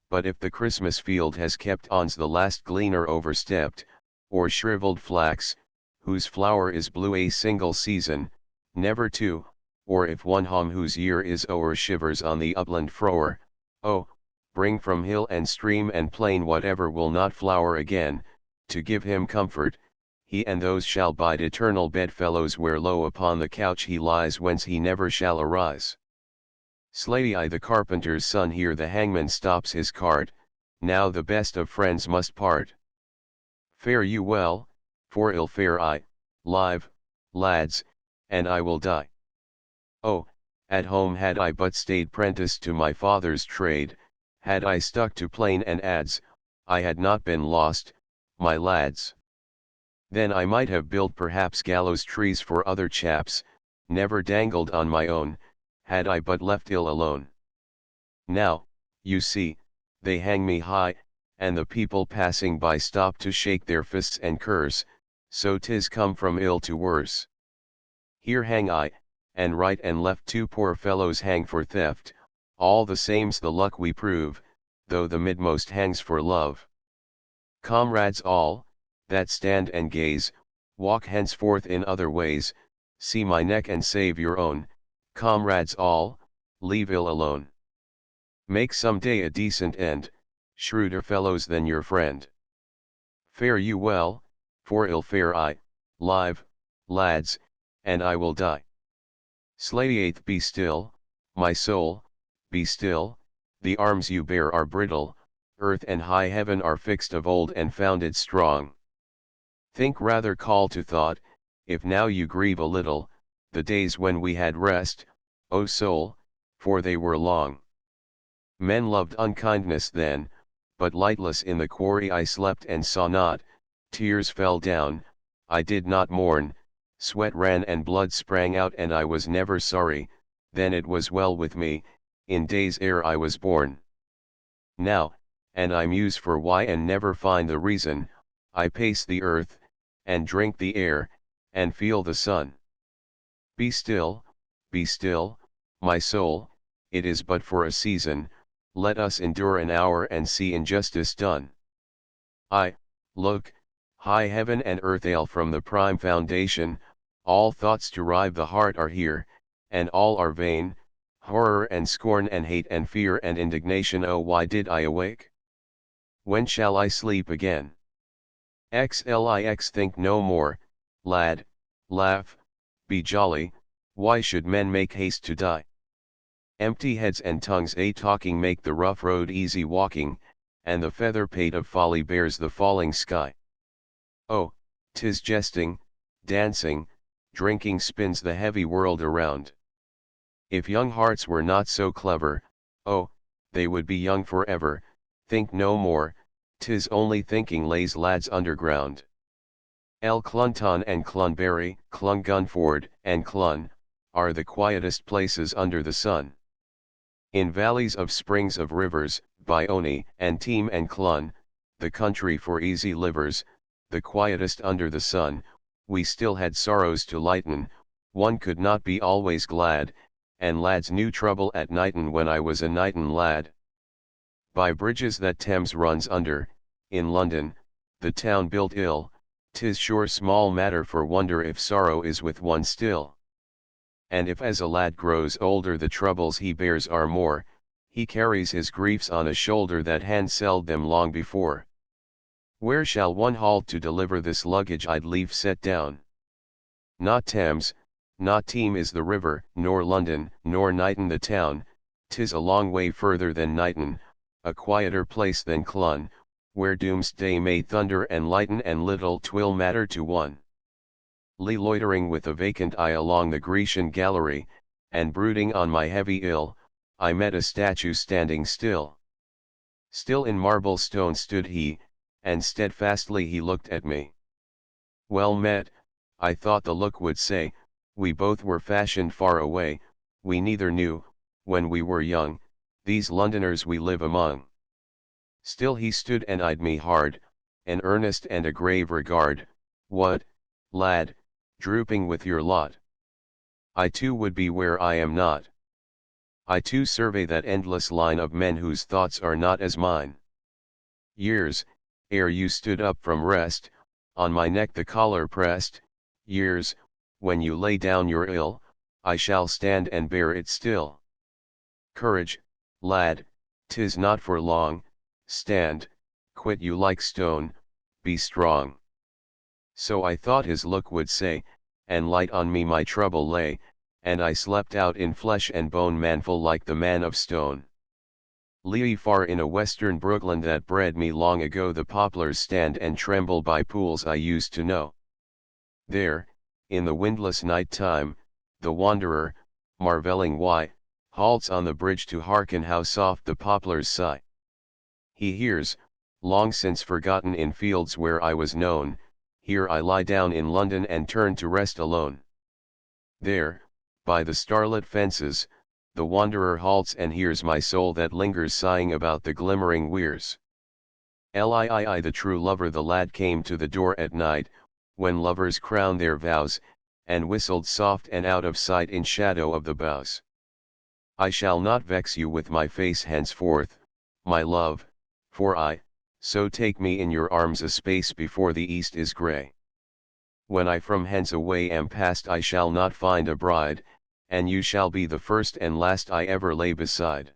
But if the Christmas field has kept ons the last gleaner overstepped, or shriveled flax, whose flower is blue a single season, never two, or if one hom whose year is o'er shivers on the upland frower, oh, bring from hill and stream and plain whatever will not flower again, to give him comfort, he and those shall bide eternal bedfellows where low upon the couch he lies whence he never shall arise. Slady the carpenter's son here the hangman stops his cart, now the best of friends must part. Fare you well, for ill fare I, live, lads, and I will die. Oh, at home had I but stayed prentice to my father's trade, had I stuck to plane and adze, I had not been lost, my lads. Then I might have built perhaps gallows trees for other chaps, never dangled on my own, had I but left ill alone. Now, you see, they hang me high, and the people passing by stop to shake their fists and curse, so 'tis come from ill to worse. Here hang I, and right and left two poor fellows hang for theft, all the same's the luck we prove, though the midmost hangs for love. Comrades all, that stand and gaze, walk henceforth in other ways, see my neck and save your own, comrades all, leave ill alone. Make some day a decent end, shrewder fellows than your friend. Fare you well, for ill fare I, live, lads, and I will die. Slayeth be still, my soul, be still, the arms you bear are brittle, earth and high heaven are fixed of old and founded strong. Think rather call to thought, if now you grieve a little, the days when we had rest, O soul, for they were long. Men loved unkindness then, but lightless in the quarry I slept and saw not, tears fell down, I did not mourn, sweat ran and blood sprang out and I was never sorry, then it was well with me, in days ere I was born. Now, and I muse for why and never find the reason, I pace the earth, and drink the air, and feel the sun. Be still, my soul, it is but for a season, let us endure an hour and see injustice done. Look, high heaven and earth ail from the prime foundation, all thoughts to rive the heart are here, and all are vain, horror and scorn and hate and fear and indignation. Oh, why did I awake? When shall I sleep again? Xlix think no more, lad, laugh, be jolly, why should men make haste to die? Empty heads and tongues a talking make the rough road easy walking, and the feather pate of folly bears the falling sky. Oh, 'tis jesting, dancing, drinking spins the heavy world around. If young hearts were not so clever, oh, they would be young forever, think no more, 'tis only thinking lays lads underground. Clunton and Clunberry, Clungunford and Clun, are the quietest places under the sun. In valleys of springs of rivers, Bione and Team and Clun, the country for easy livers, the quietest under the sun, we still had sorrows to lighten, one could not be always glad, and lads knew trouble at nighten when I was a nighten lad. By bridges that Thames runs under, in London, the town built ill, 'tis sure small matter for wonder if sorrow is with one still. And if as a lad grows older the troubles he bears are more, he carries his griefs on a shoulder that handselled them long before. Where shall one halt to deliver this luggage I'd leave set down? Not Thames, not Team is the river, nor London, nor Knighton the town, 'tis a long way further than Knighton, a quieter place than Clun, where doomsday may thunder and lighten and little 'twill matter to one. Loitering with a vacant eye along the Grecian gallery, and brooding on my heavy ill, I met a statue standing still. Still in marble stone stood he, and steadfastly he looked at me. Well met, I thought the look would say, we both were fashioned far away, we neither knew, when we were young, these Londoners we live among. Still he stood and eyed me hard, an earnest and a grave regard, what, lad, drooping with your lot? I too would be where I am not. I too survey that endless line of men whose thoughts are not as mine. Years, ere you stood up from rest, on my neck the collar pressed, years, when you lay down your ill, I shall stand and bear it still. Courage, lad, 'tis not for long, stand, quit you like stone, be strong. So I thought his look would say, and light on me my trouble lay, and I slept out in flesh and bone manful like the man of stone. Lee far in a western Brookland that bred me long ago the poplars stand and tremble by pools I used to know. There, in the windless night time, the wanderer, marvelling why, halts on the bridge to hearken how soft the poplars sigh. He hears, long since forgotten in fields where I was known, here I lie down in London and turn to rest alone. There, by the starlit fences, the wanderer halts and hears my soul that lingers sighing about the glimmering weirs. Lii the true lover the lad came to the door at night, when lovers crown their vows, and whistled soft and out of sight in shadow of the boughs. I shall not vex you with my face henceforth, my love, for so take me in your arms a space before the east is grey. When I from hence away am past I shall not find a bride, and you shall be the first and last I ever lay beside.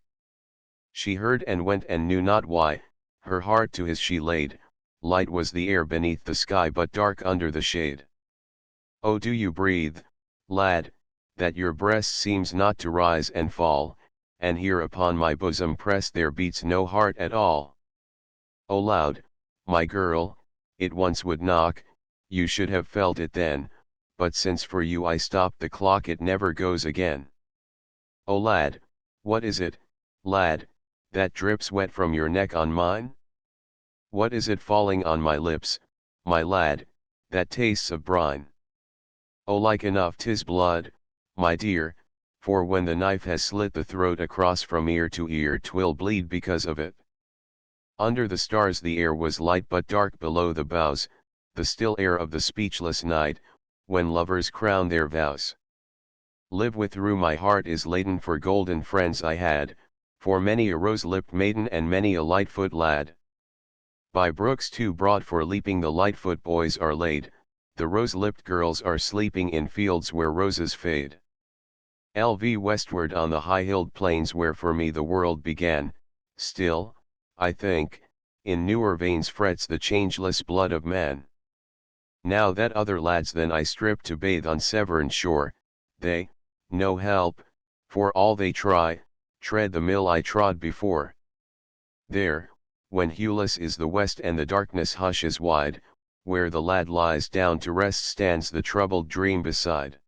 She heard and went and knew not why, her heart to his she laid, light was the air beneath the sky but dark under the shade. Oh, do you breathe, lad, that your breast seems not to rise and fall, and here upon my bosom pressed there beats no heart at all? Oh loud, my girl, it once would knock, you should have felt it then, but since for you I stopped the clock it never goes again. Oh lad, what is it, lad, that drips wet from your neck on mine? What is it falling on my lips, my lad, that tastes of brine? Oh like enough 'tis blood, my dear, for when the knife has slit the throat across from ear to ear 'twill bleed because of it. Under the stars the air was light but dark below the boughs, the still air of the speechless night, when lovers crown their vows. Live with through my heart is laden for golden friends I had, for many a rose-lipped maiden and many a light-foot lad. By brooks too broad for leaping the light-foot boys are laid, the rose-lipped girls are sleeping in fields where roses fade. LV westward on the high-hilled plains where for me the world began, still, I think, in newer veins frets the changeless blood of man. Now that other lads than I strip to bathe on Severn shore, they, no help, for all they try, tread the mill I trod before. There, when hueless is the west and the darkness hushes wide, where the lad lies down to rest stands the troubled dream beside.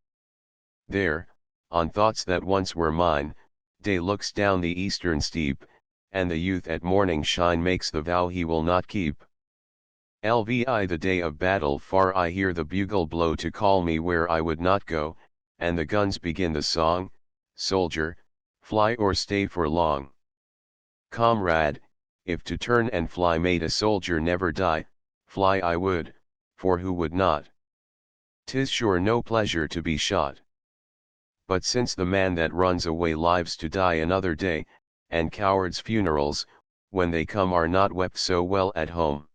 There, on thoughts that once were mine, day looks down the eastern steep, and the youth at morning shine makes the vow he will not keep. Lvi the day of battle far I hear the bugle blow to call me where I would not go, and the guns begin the song, soldier, fly or stay for long. Comrade, if to turn and fly made a soldier never die, fly I would, for who would not? 'Tis sure no pleasure to be shot. But since the man that runs away lives to die another day, and cowards' funerals, when they come are not wept so well at home.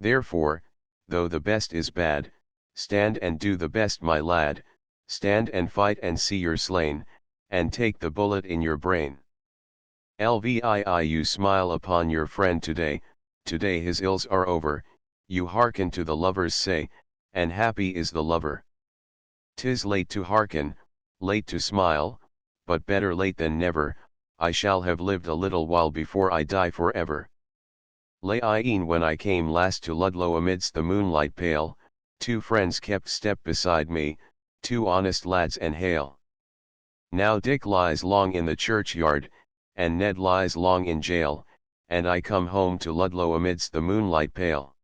Therefore, though the best is bad, stand and do the best my lad, stand and fight and see you're slain, and take the bullet in your brain. Lvii you smile upon your friend today, today his ills are over, you hearken to the lovers say, and happy is the lover. 'Tis late to hearken, late to smile, but better late than never, I shall have lived a little while before I die forever. La'in when I came last to Ludlow amidst the moonlight pale, two friends kept step beside me, two honest lads and hale. Now Dick lies long in the churchyard, and Ned lies long in jail, and I come home to Ludlow amidst the moonlight pale.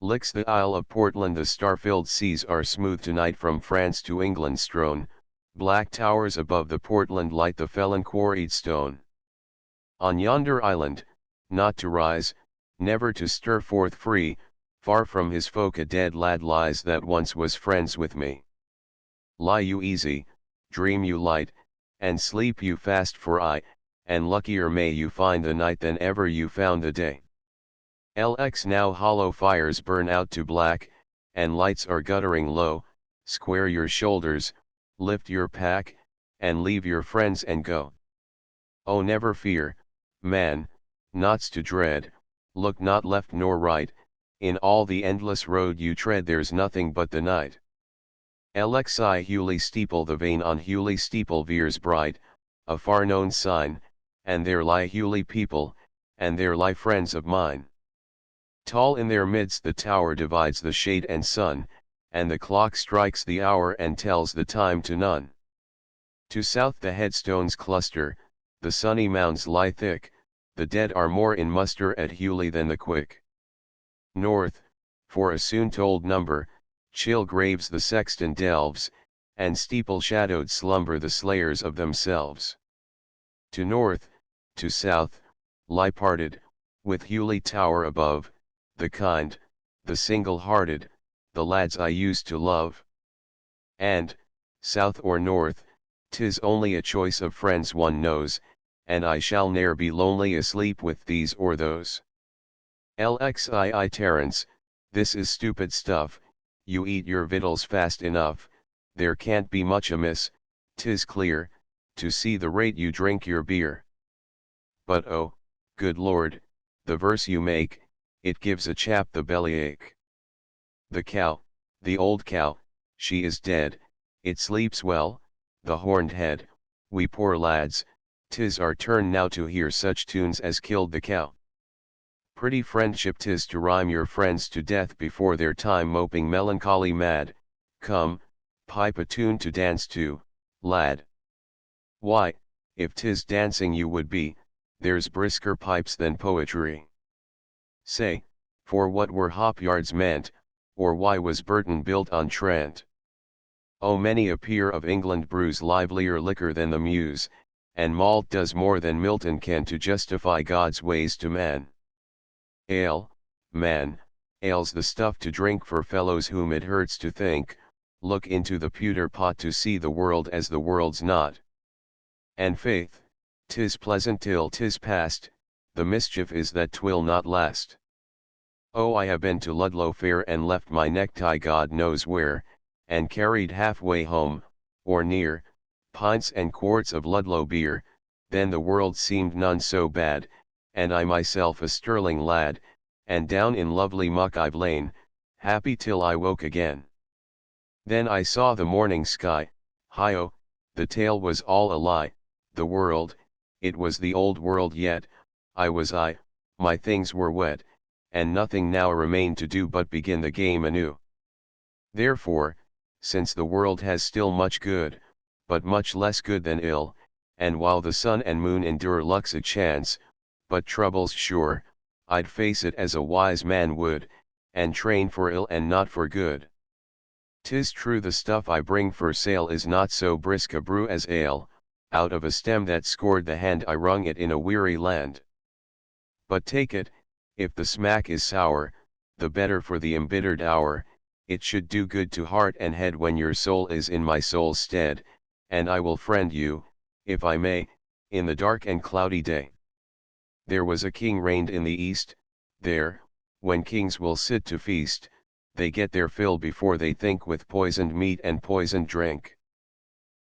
Licks the Isle of Portland the star-filled seas are smooth tonight from France to England strown, black towers above the Portland light the felon quarried stone. On yonder island, not to rise, never to stir forth free, far from his folk a dead lad lies that once was friends with me. Lie you easy, dream you light, and sleep you fast for I, and luckier may you find the night than ever you found the day. LX now hollow fires burn out to black, and lights are guttering low, square your shoulders, lift your pack, and leave your friends and go. Oh never fear, man, nought's to dread, look not left nor right, in all the endless road you tread there's nothing but the night. LXI Hewley steeple the vane on Hewley steeple veers bright, a far known sign, and there lie Hewley people, and there lie friends of mine. Tall in their midst the tower divides the shade and sun, and the clock strikes the hour and tells the time to none. To south the headstones cluster, the sunny mounds lie thick, the dead are more in muster at Hewley than the quick. North, for a soon told number, chill graves the sexton delves, and steeple-shadowed slumber the slayers of themselves. To north, to south, lie parted, with Hewley tower above, the kind, the single-hearted, the lads I used to love. And, south or north, 'tis only a choice of friends one knows, and I shall ne'er be lonely asleep with these or those. LXII Terence, this is stupid stuff, you eat your victuals fast enough, there can't be much amiss, 'tis clear, to see the rate you drink your beer. But oh, good Lord, the verse you make, it gives a chap the bellyache. The cow, the old cow, she is dead, it sleeps well, the horned head, we poor lads, 'tis our turn now to hear such tunes as killed the cow. Pretty friendship 'tis to rhyme your friends to death before their time, moping melancholy mad. Come, pipe a tune to dance to, lad. Why, if 'tis dancing you would be, there's brisker pipes than poetry. Say, for what were hop yards meant, or why was Burton built on Trent? Oh, many a peer of England brews livelier liquor than the Muse, and malt does more than Milton can to justify God's ways to man. Ale, man, ale's the stuff to drink for fellows whom it hurts to think, look into the pewter pot to see the world as the world's not. And faith, 'tis pleasant till 'tis past, the mischief is that 'twill not last. Oh, I have been to Ludlow Fair and left my necktie God knows where, and carried halfway home, or near, pints and quarts of Ludlow beer, then the world seemed none so bad, and I myself a sterling lad, and down in lovely muck I've lain, happy till I woke again. Then I saw the morning sky, hi-oh, the tale was all a lie, the world, it was the old world yet, my things were wet, and nothing now remained to do but begin the game anew. Therefore, since the world has still much good, but much less good than ill, and while the sun and moon endure luck's a chance, but trouble's sure, I'd face it as a wise man would, and train for ill and not for good. 'Tis true the stuff I bring for sale is not so brisk a brew as ale, out of a stem that scored the hand I wrung it in a weary land. But take it, if the smack is sour, the better for the embittered hour, it should do good to heart and head when your soul is in my soul's stead, and I will friend you, if I may, in the dark and cloudy day. There was a king reigned in the east, there, when kings will sit to feast, they get their fill before they think with poisoned meat and poisoned drink.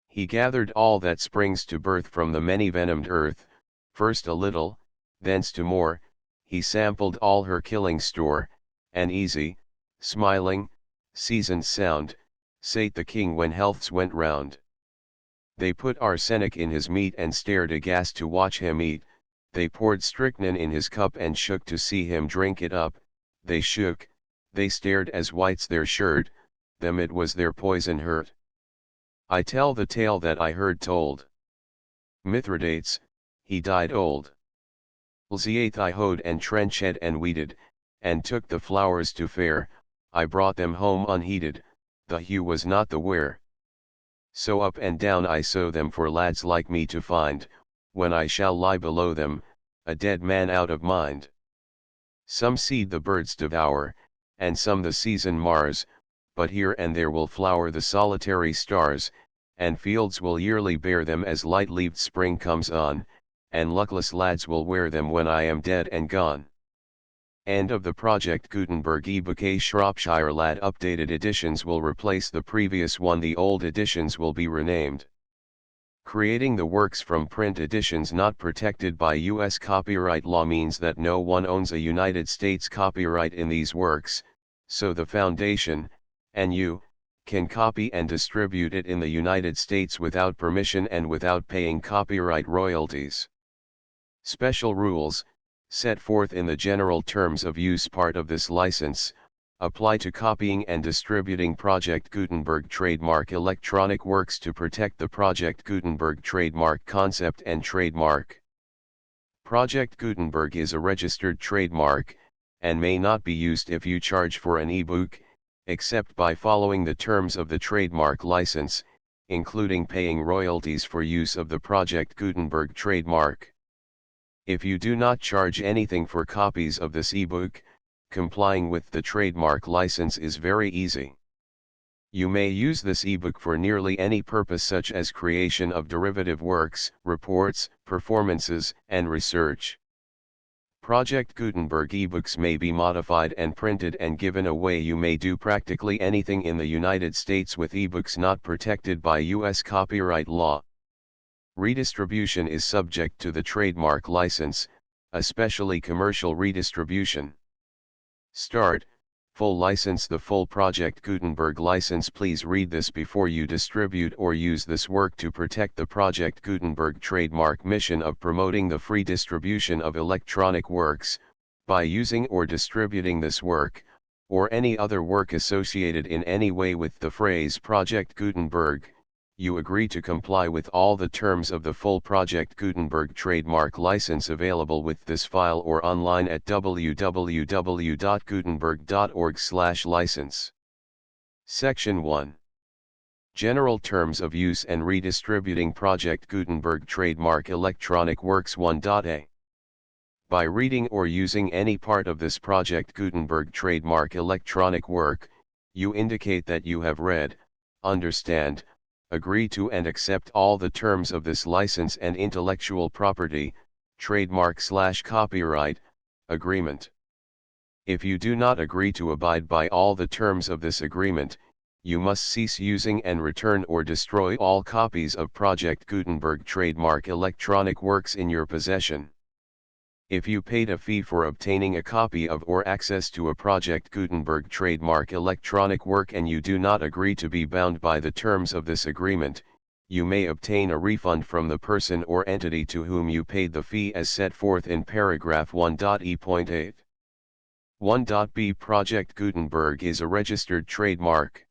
He gathered all that springs to birth from the many-venomed earth, first a little, thence to more, he sampled all her killing store, and easy, smiling, seasoned sound, sate the king when healths went round. They put arsenic in his meat and stared aghast to watch him eat, they poured strychnine in his cup and shook to see him drink it up, they shook, they stared as white's their shirt, them it was their poison hurt. I tell the tale that I heard told. Mithridates, he died old. Elziath I hoed and trenched and weeded, and took the flowers to fair, I brought them home unheeded, the hue was not the wear. So up and down I sow them for lads like me to find, when I shall lie below them, a dead man out of mind. Some seed the birds devour, and some the season mars, but here and there will flower the solitary stars, and fields will yearly bear them as light-leaved spring comes on, and luckless lads will wear them when I am dead and gone. End of the Project Gutenberg ebook. A Shropshire Lad updated editions will replace the previous one. The old editions will be renamed. Creating the works from print editions not protected by U.S. copyright law means that no one owns a United States copyright in these works, so the Foundation, and you, can copy and distribute it in the United States without permission and without paying copyright royalties. Special rules, set forth in the general terms of use part of this license, apply to copying and distributing Project Gutenberg trademark electronic works to protect the Project Gutenberg trademark concept and trademark. Project Gutenberg is a registered trademark, and may not be used if you charge for an ebook, except by following the terms of the trademark license, including paying royalties for use of the Project Gutenberg trademark. If you do not charge anything for copies of this ebook, complying with the trademark license is very easy. You may use this ebook for nearly any purpose, such as creation of derivative works, reports, performances, and research. Project Gutenberg ebooks may be modified and printed and given away. You may do practically anything in the United States with ebooks not protected by U.S. copyright law. Redistribution is subject to the trademark license, especially commercial redistribution. Start, full license. The full Project Gutenberg license. Please read this before you distribute or use this work to protect the Project Gutenberg trademark mission of promoting the free distribution of electronic works. By using or distributing this work, or any other work associated in any way with the phrase Project Gutenberg, you agree to comply with all the terms of the full Project Gutenberg trademark license available with this file or online at www.gutenberg.org/license. Section 1. General Terms of Use and Redistributing Project Gutenberg Trademark Electronic Works 1.a. By reading or using any part of this Project Gutenberg trademark electronic work, you indicate that you have read, understand, agree to and accept all the terms of this license and intellectual property, trademark/copyright, agreement. If you do not agree to abide by all the terms of this agreement, you must cease using and return or destroy all copies of Project Gutenberg trademark electronic works in your possession. If you paid a fee for obtaining a copy of or access to a Project Gutenberg trademark electronic work and you do not agree to be bound by the terms of this agreement, you may obtain a refund from the person or entity to whom you paid the fee as set forth in paragraph 1.e.8. 1.b. Project Gutenberg is a registered trademark.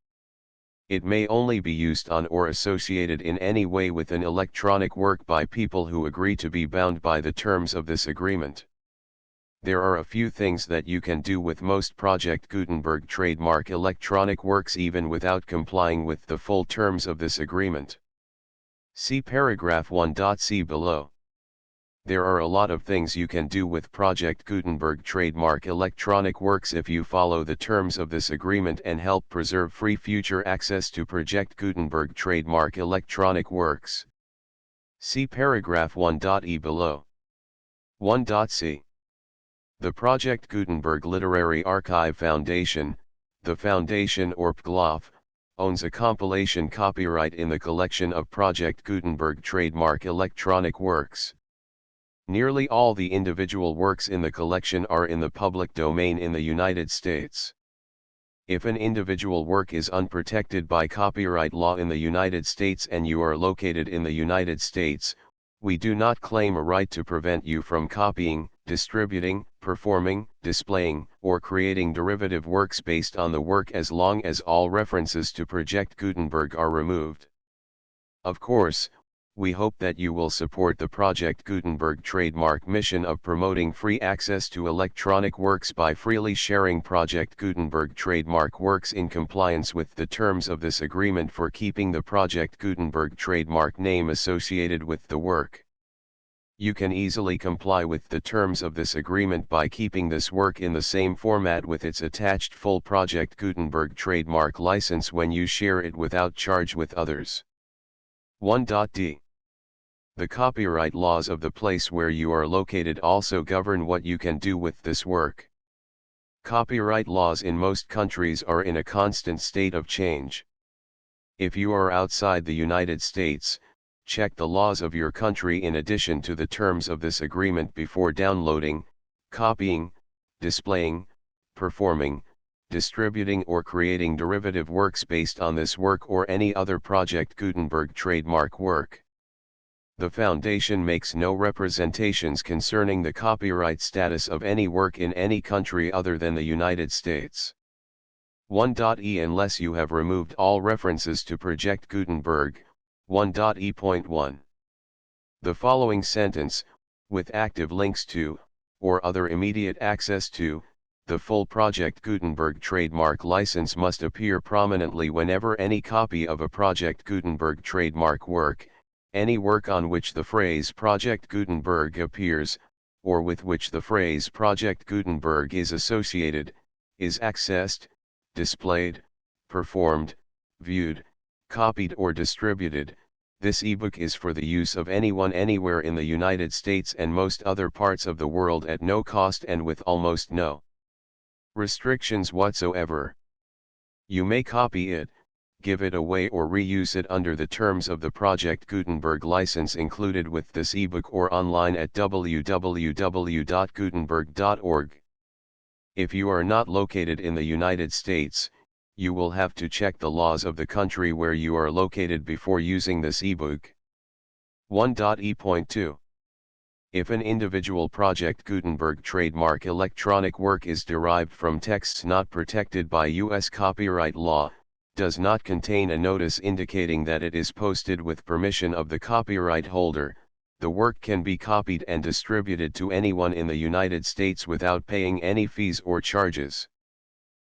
It may only be used on or associated in any way with an electronic work by people who agree to be bound by the terms of this agreement. There are a few things that you can do with most Project Gutenberg trademark electronic works even without complying with the full terms of this agreement. See paragraph 1.c below. There are a lot of things you can do with Project Gutenberg trademark electronic works if you follow the terms of this agreement and help preserve free future access to Project Gutenberg trademark electronic works. See paragraph 1.e below. 1.c. The Project Gutenberg Literary Archive Foundation, the Foundation or PGLOF, owns a compilation copyright in the collection of Project Gutenberg trademark electronic works. Nearly all the individual works in the collection are in the public domain in the United States. If an individual work is unprotected by copyright law in the United States and you are located in the United States, we do not claim a right to prevent you from copying, distributing, performing, displaying, or creating derivative works based on the work as long as all references to Project Gutenberg are removed. Of course, we hope that you will support the Project Gutenberg trademark mission of promoting free access to electronic works by freely sharing Project Gutenberg trademark works in compliance with the terms of this agreement for keeping the Project Gutenberg trademark name associated with the work. You can easily comply with the terms of this agreement by keeping this work in the same format with its attached full Project Gutenberg trademark license when you share it without charge with others. 1.d. The copyright laws of the place where you are located also govern what you can do with this work. Copyright laws in most countries are in a constant state of change. If you are outside the United States, check the laws of your country in addition to the terms of this agreement before downloading, copying, displaying, performing, distributing or creating derivative works based on this work or any other Project Gutenberg trademark work. The Foundation makes no representations concerning the copyright status of any work in any country other than the United States. 1.e. Unless you have removed all references to Project Gutenberg, 1.e.1. The following sentence, with active links to, or other immediate access to, the full Project Gutenberg trademark license must appear prominently whenever any copy of a Project Gutenberg trademark work, any work on which the phrase Project Gutenberg appears, or with which the phrase Project Gutenberg is associated, is accessed, displayed, performed, viewed, copied or distributed. This ebook is for the use of anyone anywhere in the United States and most other parts of the world at no cost and with almost no restrictions whatsoever. You may copy it, give it away or reuse it under the terms of the Project Gutenberg license included with this ebook or online at www.gutenberg.org. If you are not located in the United States, you will have to check the laws of the country where you are located before using this ebook. 1.E.2. If an individual Project Gutenberg trademark electronic work is derived from texts not protected by U.S. copyright law, does not contain a notice indicating that it is posted with permission of the copyright holder, the work can be copied and distributed to anyone in the United States without paying any fees or charges.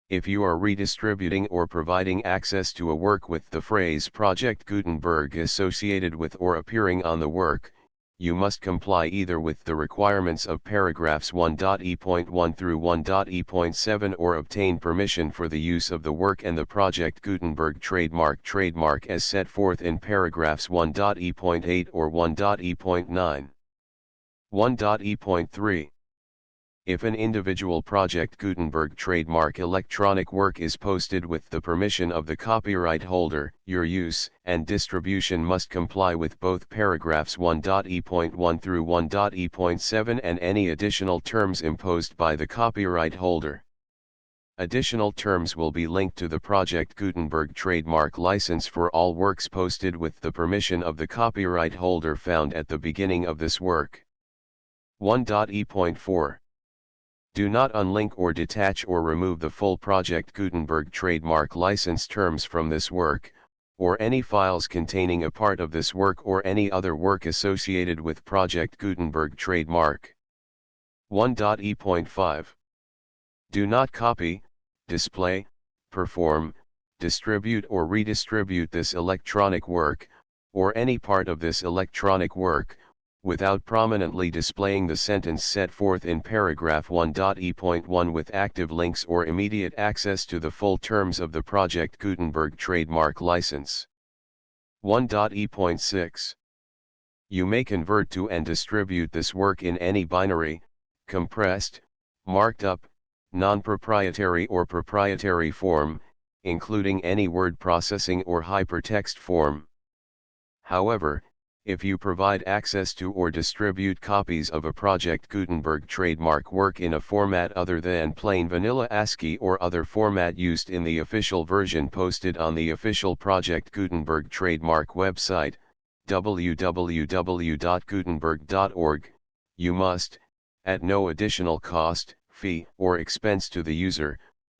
If you are redistributing or providing access to a work with the phrase Project Gutenberg associated with or appearing on the work, you must comply either with the requirements of paragraphs 1.E.1 through 1.E.7 or obtain permission for the use of the work and the Project Gutenberg trademark as set forth in paragraphs 1.E.8 or 1.E.9. 1.E.3. If an individual Project Gutenberg trademark electronic work is posted with the permission of the copyright holder, your use and distribution must comply with both paragraphs 1.E.1 through 1.E.7 and any additional terms imposed by the copyright holder. Additional terms will be linked to the Project Gutenberg trademark license for all works posted with the permission of the copyright holder found at the beginning of this work. 1.E.4. Do not unlink or detach or remove the full Project Gutenberg trademark license terms from this work, or any files containing a part of this work or any other work associated with Project Gutenberg trademark. 1.E.5. Do not copy, display, perform, distribute or redistribute this electronic work, or any part of this electronic work, without prominently displaying the sentence set forth in paragraph 1.E.1 with active links or immediate access to the full terms of the Project Gutenberg trademark license. 1.E.6. You may convert to and distribute this work in any binary, compressed, marked up, non-proprietary or proprietary form, including any word processing or hypertext form. However, if you provide access to or distribute copies of a Project Gutenberg trademark work in a format other than plain vanilla ASCII or other format used in the official version posted on the official Project Gutenberg trademark website, www.gutenberg.org, you must, at no additional cost, fee, or expense to the user,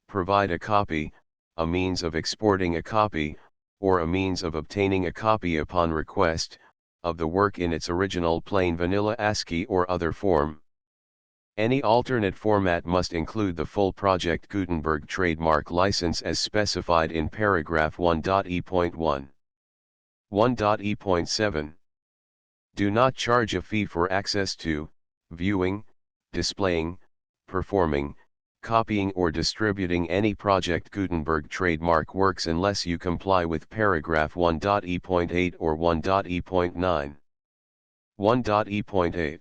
provide a copy, a means of exporting a copy, or a means of obtaining a copy upon request, of the work in its original plain vanilla ASCII or other form. Any alternate format must include the full Project Gutenberg trademark license as specified in paragraph 1.E.1. 1.E.7. Do not charge a fee for access to, viewing, displaying, performing, copying or distributing any Project Gutenberg trademark works unless you comply with paragraph 1.E.8 or 1.E.9. 1.E.8.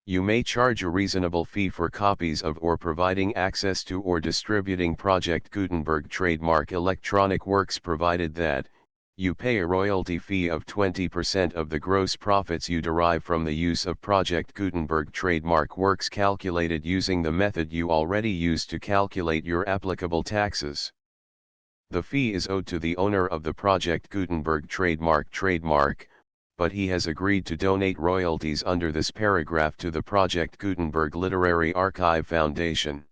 You may charge a reasonable fee for copies of or providing access to or distributing Project Gutenberg trademark electronic works provided that, you pay a royalty fee of 20% of the gross profits you derive from the use of Project Gutenberg trademark works calculated using the method you already use to calculate your applicable taxes. The fee is owed to the owner of the Project Gutenberg trademark, but he has agreed to donate royalties under this paragraph to the Project Gutenberg Literary Archive Foundation.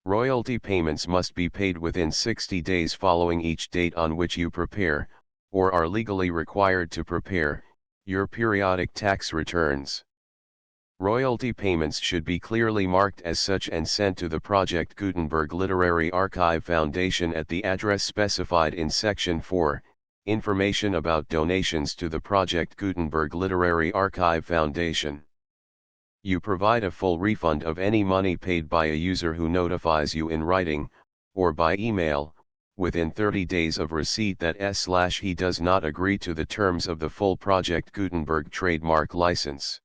Royalty payments must be paid within 60 days following each date on which you prepare, or are legally required to prepare, your periodic tax returns. Royalty payments should be clearly marked as such and sent to the Project Gutenberg Literary Archive Foundation at the address specified in Section 4, Information about donations to the Project Gutenberg Literary Archive Foundation. You provide a full refund of any money paid by a user who notifies you in writing, or by email, within 30 days of receipt that he does not agree to the terms of the full Project Gutenberg trademark license.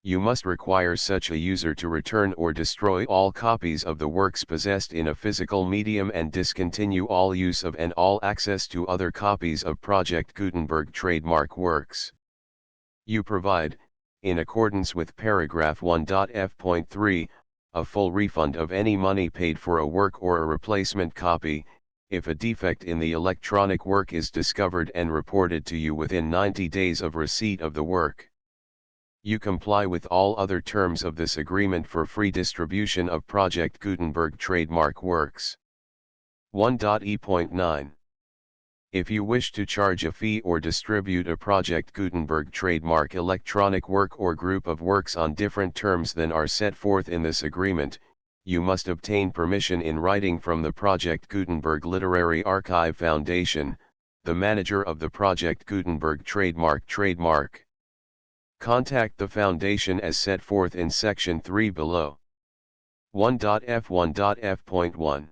You must require such a user to return or destroy all copies of the works possessed in a physical medium and discontinue all use of and all access to other copies of Project Gutenberg trademark works. You provide, in accordance with paragraph 1.f.3, a full refund of any money paid for a work or a replacement copy, if a defect in the electronic work is discovered and reported to you within 90 days of receipt of the work. You comply with all other terms of this agreement for free distribution of Project Gutenberg trademark works. 1.e.9. If you wish to charge a fee or distribute a Project Gutenberg trademark electronic work or group of works on different terms than are set forth in this agreement, you must obtain permission in writing from the Project Gutenberg Literary Archive Foundation, the manager of the Project Gutenberg trademark. Contact the Foundation as set forth in Section 3 below. 1.f1.f.1.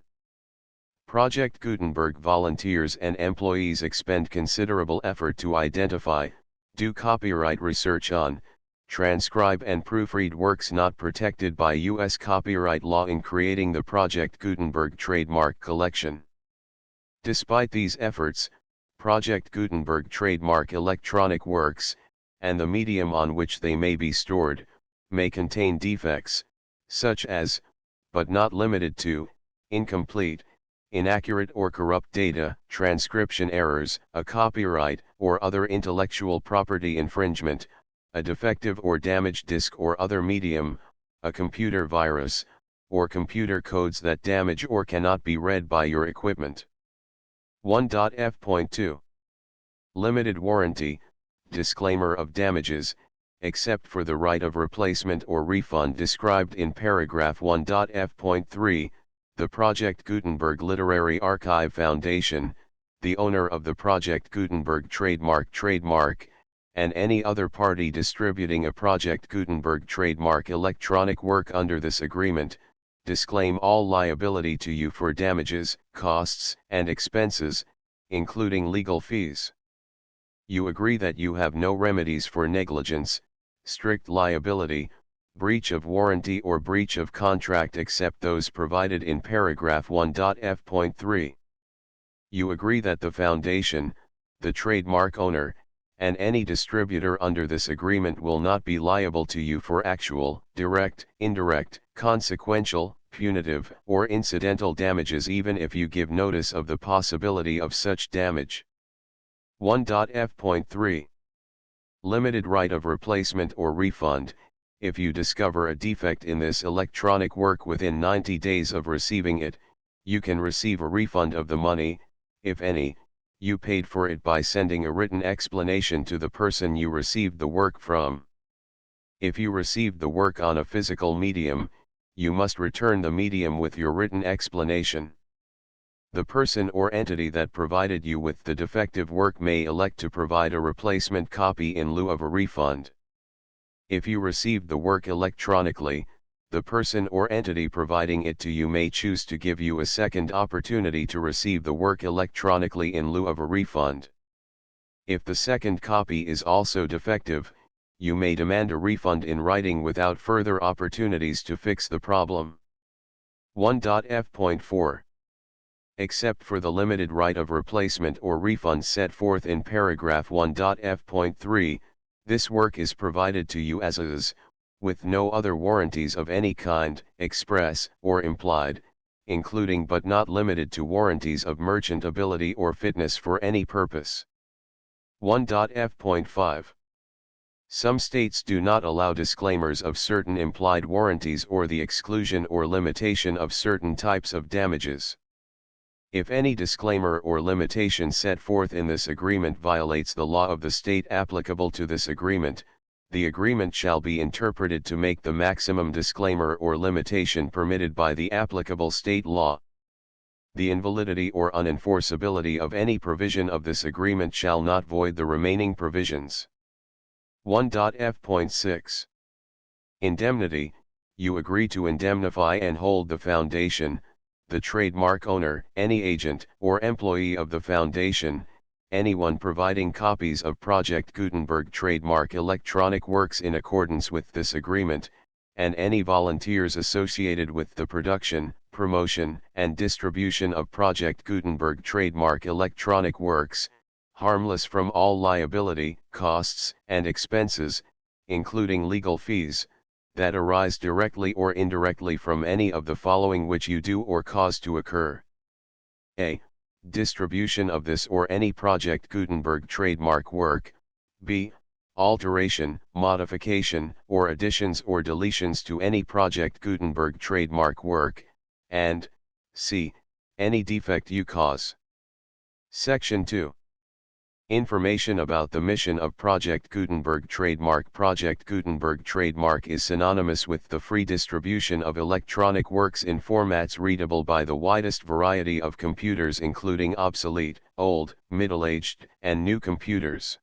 Project Gutenberg volunteers and employees expend considerable effort to identify, do copyright research on, transcribe and proofread works not protected by U.S. copyright law in creating the Project Gutenberg trademark collection. Despite these efforts, Project Gutenberg trademark electronic works, and the medium on which they may be stored, may contain defects, such as, but not limited to, incomplete, inaccurate or corrupt data, transcription errors, a copyright or other intellectual property infringement, a defective or damaged disk or other medium, a computer virus, or computer codes that damage or cannot be read by your equipment. 1.f.2. Limited warranty, disclaimer of damages, except for the right of replacement or refund described in paragraph 1.f.3, the Project Gutenberg Literary Archive Foundation, the owner of the Project Gutenberg trademark, and any other party distributing a Project Gutenberg trademark electronic work under this agreement, disclaim all liability to you for damages, costs, and expenses, including legal fees. You agree that you have no remedies for negligence, strict liability, breach of warranty or breach of contract except those provided in paragraph 1.f.3. You agree that the Foundation, the trademark owner, and any distributor under this agreement will not be liable to you for actual, direct, indirect, consequential, punitive, or incidental damages even if you give notice of the possibility of such damage. 1.f.3. Limited right of replacement or refund. If you discover a defect in this electronic work within 90 days of receiving it, you can receive a refund of the money, if any, you paid for it by sending a written explanation to the person you received the work from. If you received the work on a physical medium, you must return the medium with your written explanation. The person or entity that provided you with the defective work may elect to provide a replacement copy in lieu of a refund. If you received the work electronically, the person or entity providing it to you may choose to give you a second opportunity to receive the work electronically in lieu of a refund. If the second copy is also defective, you may demand a refund in writing without further opportunities to fix the problem. 1.f.4. Except for the limited right of replacement or refund set forth in paragraph 1.f.3, this work is provided to you as is, with no other warranties of any kind, express or implied, including but not limited to warranties of merchantability or fitness for any purpose. 1.f.5. Some states do not allow disclaimers of certain implied warranties or the exclusion or limitation of certain types of damages. If any disclaimer or limitation set forth in this agreement violates the law of the state applicable to this agreement, the agreement shall be interpreted to make the maximum disclaimer or limitation permitted by the applicable state law. The invalidity or unenforceability of any provision of this agreement shall not void the remaining provisions. 1.f.6. Indemnity. You agree to indemnify and hold the Foundation, the trademark owner, any agent or employee of the Foundation, anyone providing copies of Project Gutenberg trademark electronic works in accordance with this agreement, and any volunteers associated with the production, promotion, and distribution of Project Gutenberg trademark electronic works, harmless from all liability, costs, and expenses, including legal fees, that arise directly or indirectly from any of the following which you do or cause to occur. A. Distribution of this or any Project Gutenberg trademark work. B. Alteration, modification, or additions or deletions to any Project Gutenberg trademark work, and C. Any defect you cause. Section 2. Information about the mission of Project Gutenberg trademark. Project Gutenberg trademark is synonymous with the free distribution of electronic works in formats readable by the widest variety of computers, including obsolete, old, middle-aged, and new computers.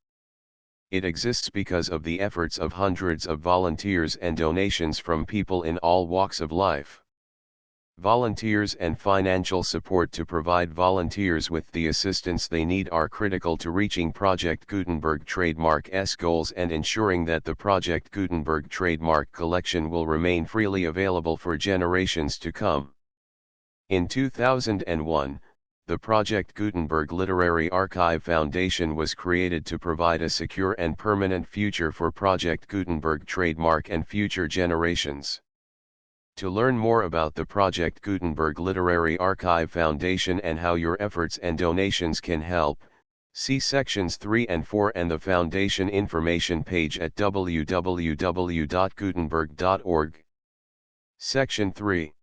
It exists because of the efforts of hundreds of volunteers and donations from people in all walks of life. Volunteers and financial support to provide volunteers with the assistance they need are critical to reaching Project Gutenberg trademark's goals and ensuring that the Project Gutenberg trademark collection will remain freely available for generations to come. In 2001, the Project Gutenberg Literary Archive Foundation was created to provide a secure and permanent future for Project Gutenberg trademark and future generations. To learn more about the Project Gutenberg Literary Archive Foundation and how your efforts and donations can help, see sections 3 and 4 and the Foundation information page at www.gutenberg.org. Section 3.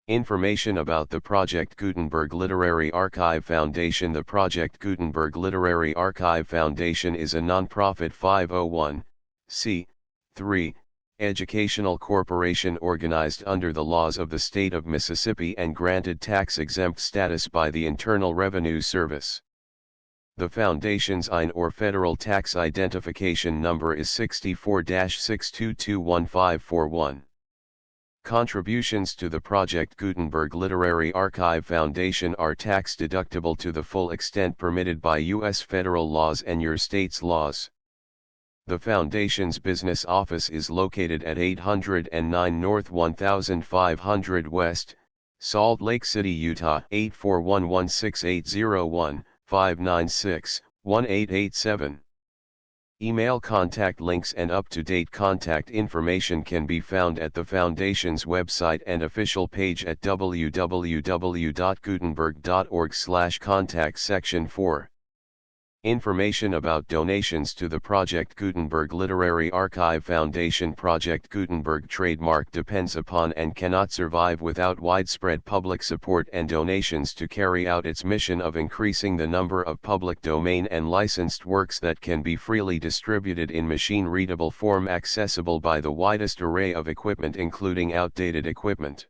Information about the Project Gutenberg Literary Archive Foundation. The Project Gutenberg Literary Archive Foundation is a non-profit 501(c)(3) educational corporation organized under the laws of the state of Mississippi and granted tax-exempt status by the Internal Revenue Service. The Foundation's IN or federal tax identification number is 64-6221541. Contributions to the Project Gutenberg Literary Archive Foundation are tax-deductible to the full extent permitted by U.S. federal laws and your state's laws. The Foundation's business office is located at 809 North 1500 West, Salt Lake City, Utah 84116801596-1887. Email contact links and up-to-date contact information can be found at the Foundation's website and official page at www.gutenberg.org/contact. Section 4. Information about donations to the Project Gutenberg Literary Archive Foundation. Project Gutenberg trademark depends upon and cannot survive without widespread public support and donations to carry out its mission of increasing the number of public domain and licensed works that can be freely distributed in machine-readable form accessible by the widest array of equipment, including outdated equipment.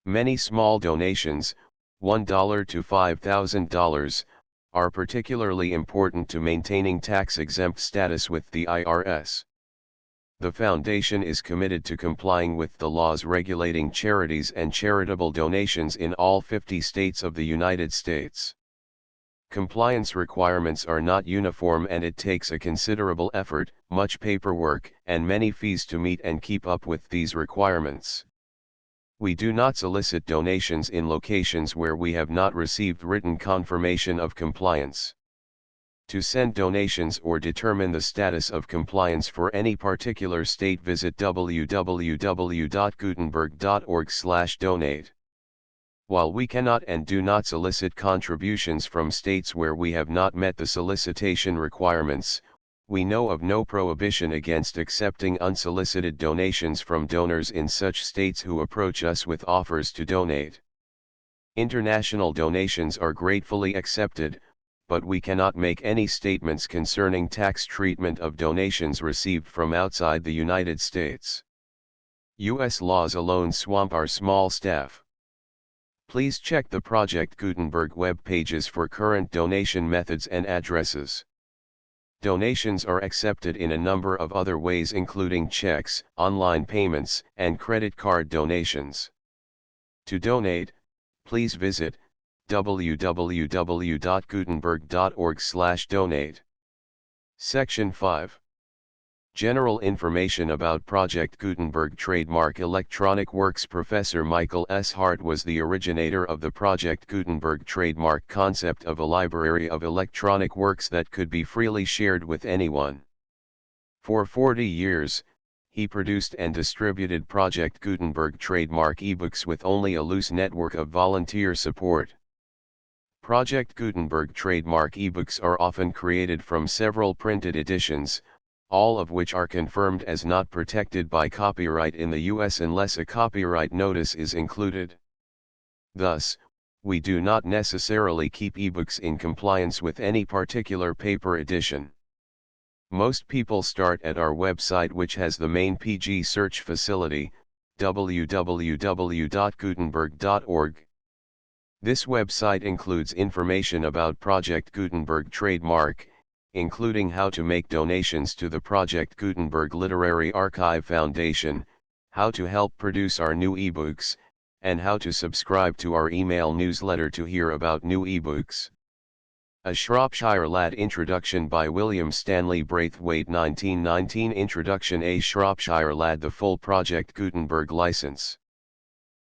Many small donations, $1 to $5,000, are particularly important to maintaining tax-exempt status with the IRS. The Foundation is committed to complying with the laws regulating charities and charitable donations in all 50 states of the United States. Compliance requirements are not uniform and it takes a considerable effort, much paperwork, and many fees to meet and keep up with these requirements. We do not solicit donations in locations where we have not received written confirmation of compliance. To send donations or determine the status of compliance for any particular state, visit www.gutenberg.org/donate. While we cannot and do not solicit contributions from states where we have not met the solicitation requirements, we know of no prohibition against accepting unsolicited donations from donors in such states who approach us with offers to donate. International donations are gratefully accepted, but we cannot make any statements concerning tax treatment of donations received from outside the United States. U.S. laws alone swamp our small staff. Please check the Project Gutenberg web pages for current donation methods and addresses. Donations are accepted in a number of other ways, including checks, online payments, and credit card donations. To donate, please visit www.gutenberg.org/donate. Section 5. General information about Project Gutenberg Trademark Electronic Works. Professor Michael S. Hart was the originator of the Project Gutenberg trademark concept of a library of electronic works that could be freely shared with anyone. For 40 years, he produced and distributed Project Gutenberg trademark ebooks with only a loose network of volunteer support. Project Gutenberg trademark ebooks are often created from several printed editions, all of which are confirmed as not protected by copyright in the US unless a copyright notice is included. Thus, we do not necessarily keep ebooks in compliance with any particular paper edition. Most people start at our website, which has the main PG search facility, www.gutenberg.org. This website includes information about Project Gutenberg trademark, including how to make donations to the Project Gutenberg Literary Archive Foundation, how to help produce our new ebooks, and how to subscribe to our email newsletter to hear about new ebooks. A Shropshire Lad Introduction by William Stanley Braithwaite. 1919 Introduction. A Shropshire Lad, the full Project Gutenberg license.